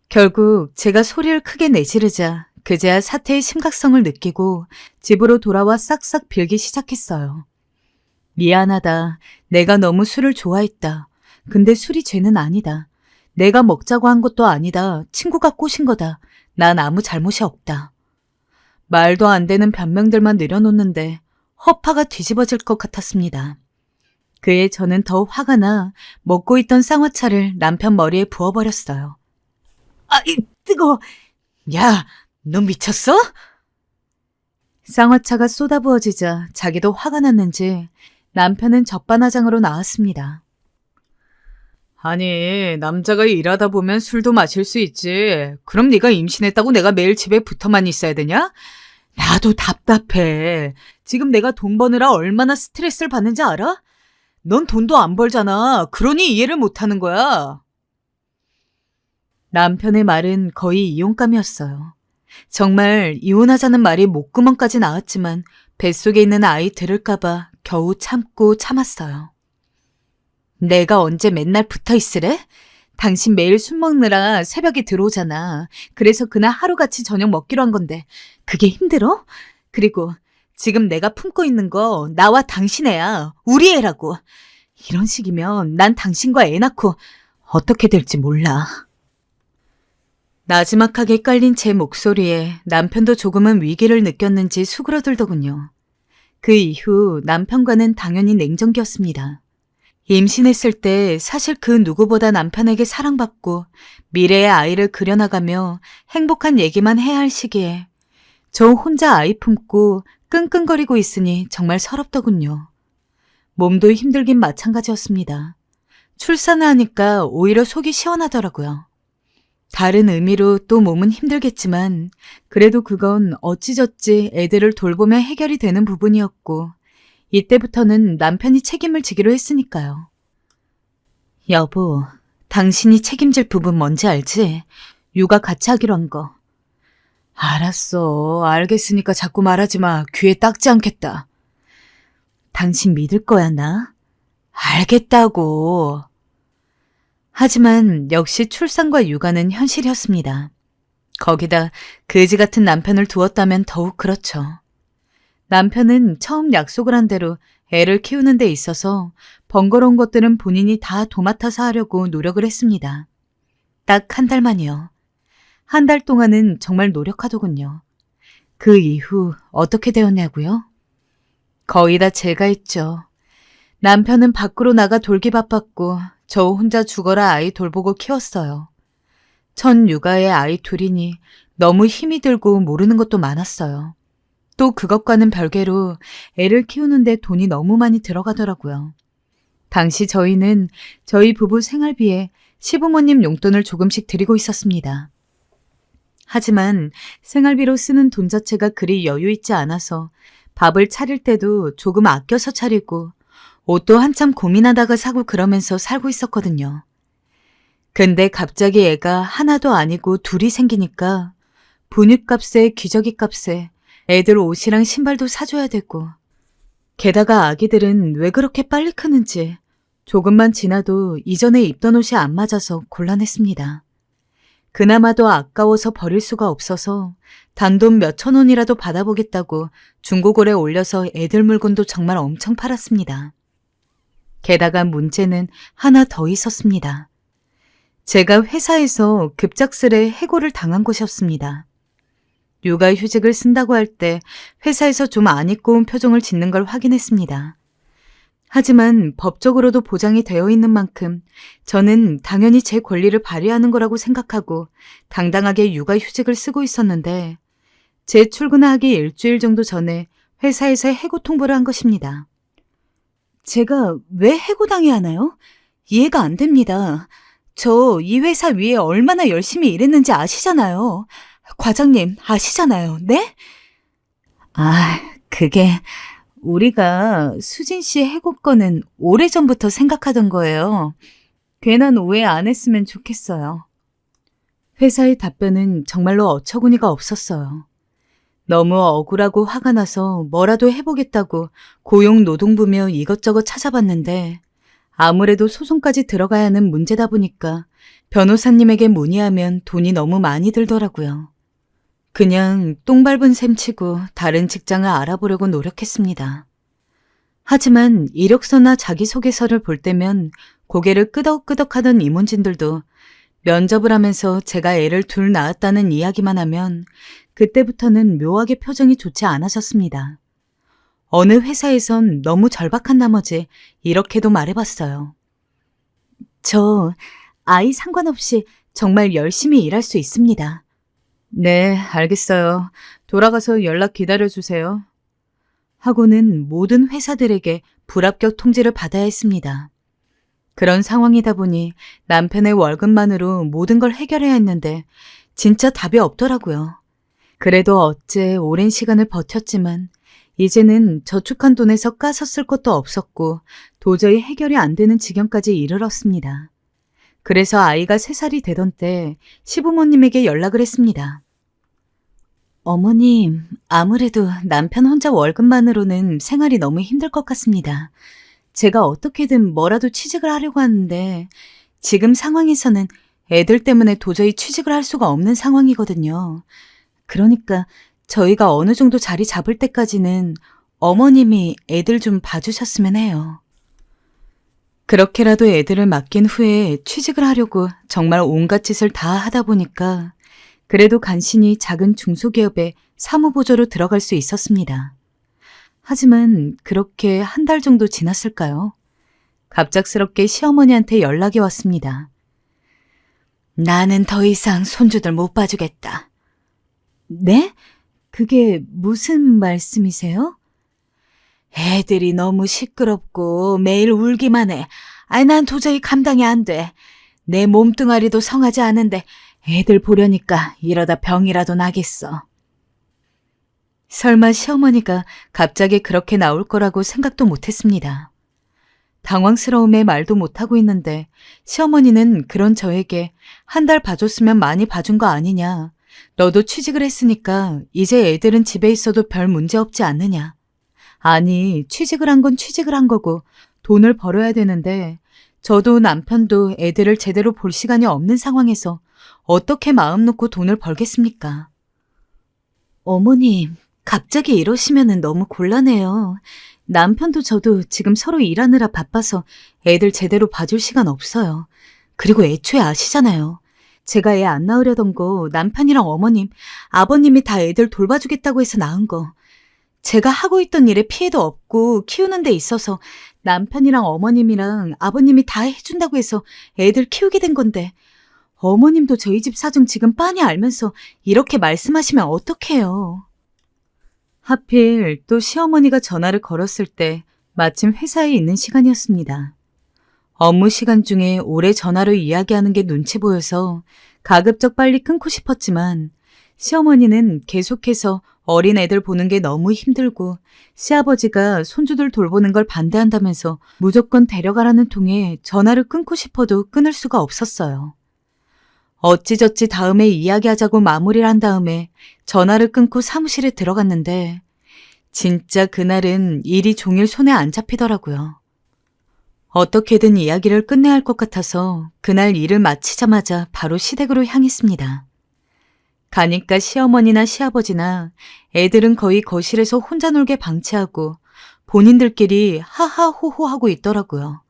결국 제가 소리를 크게 내지르자 그제야 사태의 심각성을 느끼고 집으로 돌아와 싹싹 빌기 시작했어요. 미안하다. 내가 너무 술을 좋아했다. 근데 술이 죄는 아니다. 내가 먹자고 한 것도 아니다. 친구가 꼬신 거다. 난 아무 잘못이 없다. 말도 안 되는 변명들만 늘어놓는데 허파가 뒤집어질 것 같았습니다. 그에 저는 더 화가 나 먹고 있던 쌍화차를 남편 머리에 부어버렸어요. 뜨거워. 야, 너 미쳤어? 쌍화차가 쏟아부어지자 자기도 화가 났는지 남편은 적반하장으로 나왔습니다. 아니, 남자가 일하다 보면 술도 마실 수 있지. 그럼 네가 임신했다고 내가 매일 집에 붙어만 있어야 되냐? 나도 답답해. 지금 내가 돈 버느라 얼마나 스트레스를 받는지 알아? 넌 돈도 안 벌잖아. 그러니 이해를 못하는 거야. 남편의 말은 거의 이용감이었어요. 정말 이혼하자는 말이 목구멍까지 나왔지만 뱃속에 있는 아이 들을까봐 겨우 참고 참았어요. 내가 언제 맨날 붙어있으래? 당신 매일 술 먹느라 새벽에 들어오잖아. 그래서 그날 하루같이 저녁 먹기로 한 건데 그게 힘들어? 그리고 지금 내가 품고 있는 거 나와 당신 애야. 우리 애라고. 이런 식이면 난 당신과 애 낳고 어떻게 될지 몰라. 나지막하게 깔린 제 목소리에 남편도 조금은 위기를 느꼈는지 수그러들더군요. 그 이후 남편과는 당연히 냉정기였습니다. 임신했을 때 사실 그 누구보다 남편에게 사랑받고 미래의 아이를 그려나가며 행복한 얘기만 해야 할 시기에 저 혼자 아이 품고 끙끙거리고 있으니 정말 서럽더군요. 몸도 힘들긴 마찬가지였습니다. 출산을 하니까 오히려 속이 시원하더라고요. 다른 의미로 또 몸은 힘들겠지만 그래도 그건 어찌저찌 애들을 돌보며 해결이 되는 부분이었고 이때부터는 남편이 책임을 지기로 했으니까요. 여보, 당신이 책임질 부분 뭔지 알지? 육아 같이 하기로 한 거. 알았어. 알겠으니까 자꾸 말하지 마. 귀에 딱지 않겠다. 당신 믿을 거야, 나? 알겠다고. 하지만 역시 출산과 육아는 현실이었습니다. 거기다 그지 같은 남편을 두었다면 더욱 그렇죠. 남편은 처음 약속을 한 대로 애를 키우는 데 있어서 번거로운 것들은 본인이 다 도맡아서 하려고 노력을 했습니다. 딱 한 달만이요. 한 달 동안은 정말 노력하더군요. 그 이후 어떻게 되었냐고요? 거의 다 제가 했죠. 남편은 밖으로 나가 돌기 바빴고 저 혼자 죽어라 아이 돌보고 키웠어요. 첫 육아에 아이 둘이니 너무 힘이 들고 모르는 것도 많았어요. 또 그것과는 별개로 애를 키우는데 돈이 너무 많이 들어가더라고요. 당시 저희는 저희 부부 생활비에 시부모님 용돈을 조금씩 드리고 있었습니다. 하지만 생활비로 쓰는 돈 자체가 그리 여유 있지 않아서 밥을 차릴 때도 조금 아껴서 차리고 옷도 한참 고민하다가 사고 그러면서 살고 있었거든요. 근데 갑자기 애가 하나도 아니고 둘이 생기니까 분유값에 기저귀 값에 애들 옷이랑 신발도 사줘야 되고 게다가 아기들은 왜 그렇게 빨리 크는지 조금만 지나도 이전에 입던 옷이 안 맞아서 곤란했습니다. 그나마도 아까워서 버릴 수가 없어서 단돈 몇천 원이라도 받아보겠다고 중고거래 올려서 애들 물건도 정말 엄청 팔았습니다. 게다가 문제는 하나 더 있었습니다. 제가 회사에서 급작스레 해고를 당한 곳이었습니다. 육아휴직을 쓴다고 할 때 회사에서 좀 안 입고 온 표정을 짓는 걸 확인했습니다. 하지만 법적으로도 보장이 되어 있는 만큼 저는 당연히 제 권리를 발휘하는 거라고 생각하고 당당하게 육아휴직을 쓰고 있었는데 제 출근하기 일주일 정도 전에 회사에서 해고 통보를 한 것입니다. 제가 왜 해고당해야 하나요? 이해가 안 됩니다. 저 이 회사 위에 얼마나 열심히 일했는지 아시잖아요. 과장님 아시잖아요. 네? 그게 우리가 수진 씨 해고 건은 오래전부터 생각하던 거예요. 괜한 오해 안 했으면 좋겠어요. 회사의 답변은 정말로 어처구니가 없었어요. 너무 억울하고 화가 나서 뭐라도 해보겠다고 고용노동부며 이것저것 찾아봤는데 아무래도 소송까지 들어가야 하는 문제다 보니까 변호사님에게 문의하면 돈이 너무 많이 들더라고요. 그냥 똥 밟은 셈 치고 다른 직장을 알아보려고 노력했습니다. 하지만 이력서나 자기소개서를 볼 때면 고개를 끄덕끄덕하던 임원진들도 면접을 하면서 제가 애를 둘 낳았다는 이야기만 하면 그때부터는 묘하게 표정이 좋지 않아졌습니다. 어느 회사에선 너무 절박한 나머지 이렇게도 말해봤어요. 저 아이 상관없이 정말 열심히 일할 수 있습니다. 네, 알겠어요. 돌아가서 연락 기다려주세요. 하고는 모든 회사들에게 불합격 통지를 받아야 했습니다. 그런 상황이다 보니 남편의 월급만으로 모든 걸 해결해야 했는데 진짜 답이 없더라고요. 그래도 어째 오랜 시간을 버텼지만 이제는 저축한 돈에서 까서 쓸 것도 없었고 도저히 해결이 안 되는 지경까지 이르렀습니다. 그래서 아이가 3살이 되던 때 시부모님에게 연락을 했습니다. 어머님, 아무래도 남편 혼자 월급만으로는 생활이 너무 힘들 것 같습니다. 제가 어떻게든 뭐라도 취직을 하려고 하는데 지금 상황에서는 애들 때문에 도저히 취직을 할 수가 없는 상황이거든요. 그러니까 저희가 어느 정도 자리 잡을 때까지는 어머님이 애들 좀 봐주셨으면 해요. 그렇게라도 애들을 맡긴 후에 취직을 하려고 정말 온갖 짓을 다 하다 보니까 그래도 간신히 작은 중소기업에 사무보조로 들어갈 수 있었습니다. 하지만 그렇게 한 달 정도 지났을까요? 갑작스럽게 시어머니한테 연락이 왔습니다. 나는 더 이상 손주들 못 봐주겠다. 네? 그게 무슨 말씀이세요? 애들이 너무 시끄럽고 매일 울기만 해. 난 도저히 감당이 안 돼. 내 몸뚱아리도 성하지 않은데 애들 보려니까 이러다 병이라도 나겠어. 설마 시어머니가 갑자기 그렇게 나올 거라고 생각도 못했습니다. 당황스러움에 말도 못하고 있는데 시어머니는 그런 저에게 한 달 봐줬으면 많이 봐준 거 아니냐. 너도 취직을 했으니까 이제 애들은 집에 있어도 별 문제 없지 않느냐. 아니, 취직을 한 건 취직을 한 거고 돈을 벌어야 되는데 저도 남편도 애들을 제대로 볼 시간이 없는 상황에서 어떻게 마음 놓고 돈을 벌겠습니까? 어머님, 갑자기 이러시면 너무 곤란해요. 남편도 저도 지금 서로 일하느라 바빠서 애들 제대로 봐줄 시간 없어요. 그리고 애초에 아시잖아요. 제가 애 안 낳으려던 거 남편이랑 어머님, 아버님이 다 애들 돌봐주겠다고 해서 낳은 거. 제가 하고 있던 일에 피해도 없고 키우는 데 있어서 남편이랑 어머님이랑 아버님이 다 해준다고 해서 애들 키우게 된 건데 어머님도 저희 집 사정 지금 빤히 알면서 이렇게 말씀하시면 어떡해요. 하필 또 시어머니가 전화를 걸었을 때 마침 회사에 있는 시간이었습니다. 업무 시간 중에 오래 전화로 이야기하는 게 눈치 보여서 가급적 빨리 끊고 싶었지만 시어머니는 계속해서 어린 애들 보는 게 너무 힘들고 시아버지가 손주들 돌보는 걸 반대한다면서 무조건 데려가라는 통에 전화를 끊고 싶어도 끊을 수가 없었어요. 어찌저찌 다음에 이야기하자고 마무리를 한 다음에 전화를 끊고 사무실에 들어갔는데 진짜 그날은 일이 종일 손에 안 잡히더라고요. 어떻게든 이야기를 끝내야 할 것 같아서 그날 일을 마치자마자 바로 시댁으로 향했습니다. 가니까 시어머니나 시아버지나 애들은 거의 거실에서 혼자 놀게 방치하고 본인들끼리 하하호호 하고 있더라고요.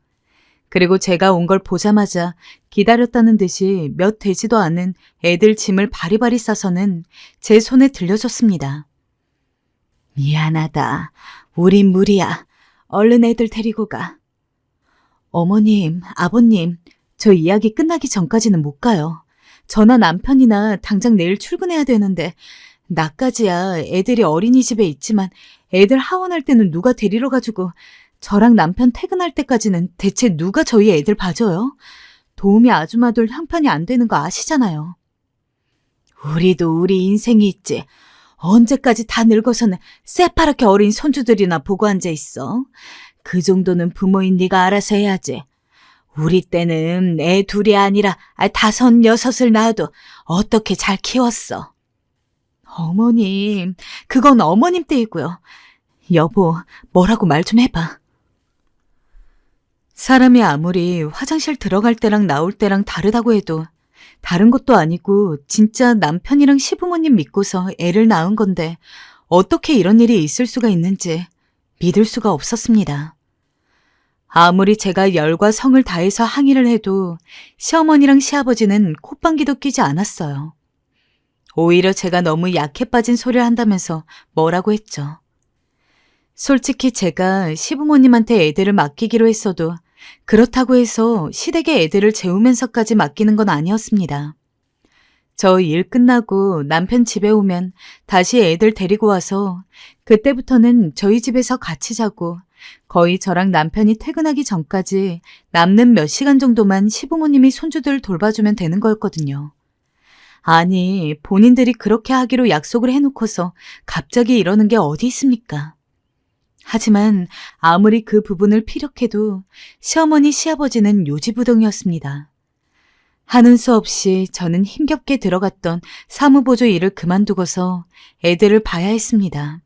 그리고 제가 온 걸 보자마자 기다렸다는 듯이 몇 되지도 않은 애들 짐을 바리바리 싸서는 제 손에 들려줬습니다. 미안하다. 우린 무리야. 얼른 애들 데리고 가. 어머님, 아버님, 저 이야기 끝나기 전까지는 못 가요. 저나 남편이나 당장 내일 출근해야 되는데 나까지야 애들이 어린이집에 있지만 애들 하원할 때는 누가 데리러 가지고 저랑 남편 퇴근할 때까지는 대체 누가 저희 애들 봐줘요? 도우미 아줌마들 형편이 안 되는 거 아시잖아요. 우리도 우리 인생이 있지. 언제까지 다 늙어서는 새파랗게 어린 손주들이나 보고 앉아 있어. 그 정도는 부모인 네가 알아서 해야지. 우리 때는 애 둘이 아니라 5, 6을 낳아도 어떻게 잘 키웠어. 어머님, 그건 어머님 때이고요. 여보, 뭐라고 말 좀 해봐. 사람이 아무리 화장실 들어갈 때랑 나올 때랑 다르다고 해도 다른 것도 아니고 진짜 남편이랑 시부모님 믿고서 애를 낳은 건데 어떻게 이런 일이 있을 수가 있는지 믿을 수가 없었습니다. 아무리 제가 열과 성을 다해서 항의를 해도 시어머니랑 시아버지는 콧방귀도 끼지 않았어요. 오히려 제가 너무 약해 빠진 소리를 한다면서 뭐라고 했죠. 솔직히 제가 시부모님한테 애들을 맡기기로 했어도 그렇다고 해서 시댁에 애들을 재우면서까지 맡기는 건 아니었습니다. 저 일 끝나고 남편 집에 오면 다시 애들 데리고 와서 그때부터는 저희 집에서 같이 자고 거의 저랑 남편이 퇴근하기 전까지 남는 몇 시간 정도만 시부모님이 손주들 돌봐주면 되는 거였거든요. 아니, 본인들이 그렇게 하기로 약속을 해놓고서 갑자기 이러는 게 어디 있습니까? 하지만 아무리 그 부분을 피력해도 시어머니, 시아버지는 요지부동이었습니다. 하는 수 없이 저는 힘겹게 들어갔던 사무보조 일을 그만두고서 애들을 봐야 했습니다.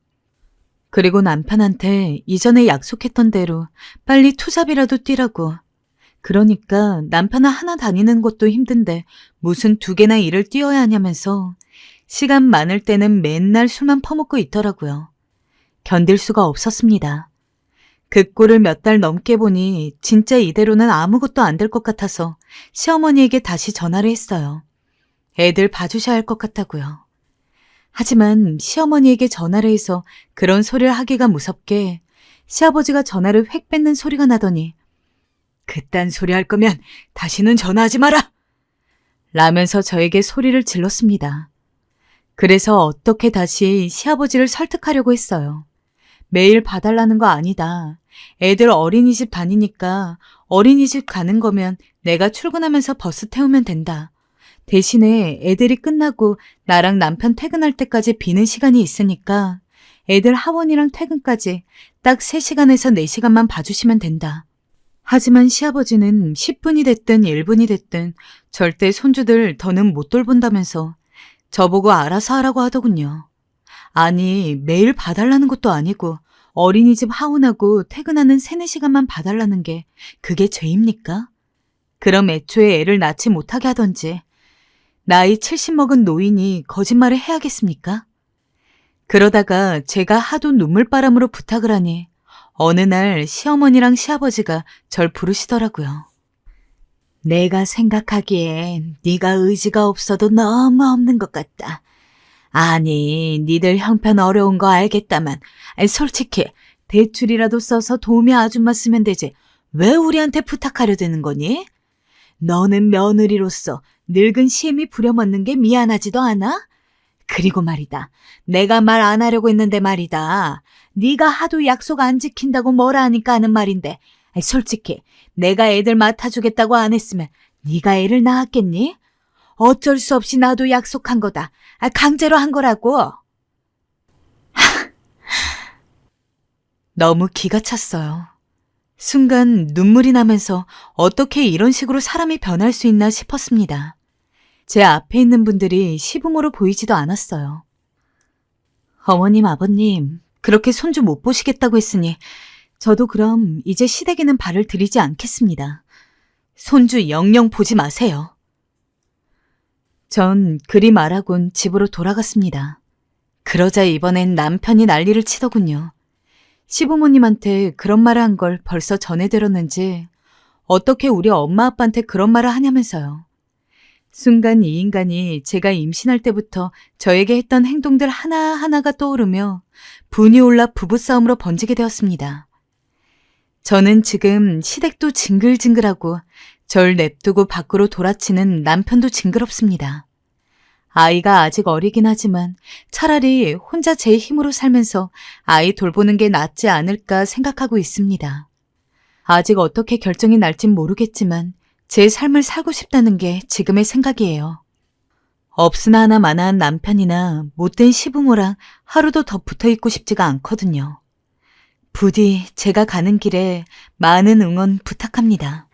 그리고 남편한테 이전에 약속했던 대로 빨리 투잡이라도 뛰라고. 그러니까 남편은 하나 다니는 것도 힘든데 무슨 2개나 일을 뛰어야 하냐면서 시간 많을 때는 맨날 술만 퍼먹고 있더라고요. 견딜 수가 없었습니다. 그 꼴을 몇 달 넘게 보니 진짜 이대로는 아무것도 안 될 것 같아서 시어머니에게 다시 전화를 했어요. 애들 봐주셔야 할 것 같다고요. 하지만 시어머니에게 전화를 해서 그런 소리를 하기가 무섭게 시아버지가 전화를 획 뺏는 소리가 나더니 그딴 소리 할 거면 다시는 전화하지 마라! 라면서 저에게 소리를 질렀습니다. 그래서 어떻게 다시 시아버지를 설득하려고 했어요. 매일 봐달라는 거 아니다. 애들 어린이집 다니니까 어린이집 가는 거면 내가 출근하면서 버스 태우면 된다. 대신에 애들이 끝나고 나랑 남편 퇴근할 때까지 비는 시간이 있으니까 애들 하원이랑 퇴근까지 딱 3시간에서 4시간만 봐주시면 된다. 하지만 시아버지는 10분이 됐든 1분이 됐든 절대 손주들 더는 못 돌본다면서 저보고 알아서 하라고 하더군요. 아니, 매일 봐달라는 것도 아니고 어린이집 하원하고 퇴근하는 3, 4시간만 봐달라는 게 그게 죄입니까? 그럼 애초에 애를 낳지 못하게 하던지 나이 70 먹은 노인이 거짓말을 해야겠습니까? 그러다가 제가 하도 눈물바람으로 부탁을 하니 어느 날 시어머니랑 시아버지가 절 부르시더라고요. 내가 생각하기엔 네가 의지가 없어도 너무 없는 것 같다. 아니, 니들 형편 어려운 거 알겠다만 솔직히 대출이라도 써서 도우미 아줌마 쓰면 되지. 왜 우리한테 부탁하려 드는 거니? 너는 며느리로서 늙은 시엠이 부려먹는 게 미안하지도 않아? 그리고 말이다. 내가 말 안 하려고 했는데 말이다. 네가 하도 약속 안 지킨다고 뭐라 하니까 하는 말인데 솔직히 내가 애들 맡아주겠다고 안 했으면 네가 애를 낳았겠니? 어쩔 수 없이 나도 약속한 거다. 강제로 한 거라고. 너무 기가 찼어요. 순간 눈물이 나면서 어떻게 이런 식으로 사람이 변할 수 있나 싶었습니다. 제 앞에 있는 분들이 시부모로 보이지도 않았어요. 어머님, 아버님, 그렇게 손주 못 보시겠다고 했으니 저도 그럼 이제 시댁에는 발을 들이지 않겠습니다. 손주 영영 보지 마세요. 전 그리 말하곤 집으로 돌아갔습니다. 그러자 이번엔 남편이 난리를 치더군요. 시부모님한테 그런 말을 한 걸 벌써 전해 들었는지 어떻게 우리 엄마 아빠한테 그런 말을 하냐면서요. 순간 이 인간이 제가 임신할 때부터 저에게 했던 행동들 하나하나가 떠오르며 분이 올라 부부싸움으로 번지게 되었습니다. 저는 지금 시댁도 징글징글하고 절 냅두고 밖으로 돌아치는 남편도 징그럽습니다. 아이가 아직 어리긴 하지만 차라리 혼자 제 힘으로 살면서 아이 돌보는 게 낫지 않을까 생각하고 있습니다. 아직 어떻게 결정이 날진 모르겠지만 제 삶을 살고 싶다는 게 지금의 생각이에요. 없으나 하나 마나한 남편이나 못된 시부모랑 하루도 더 붙어있고 싶지가 않거든요. 부디 제가 가는 길에 많은 응원 부탁합니다.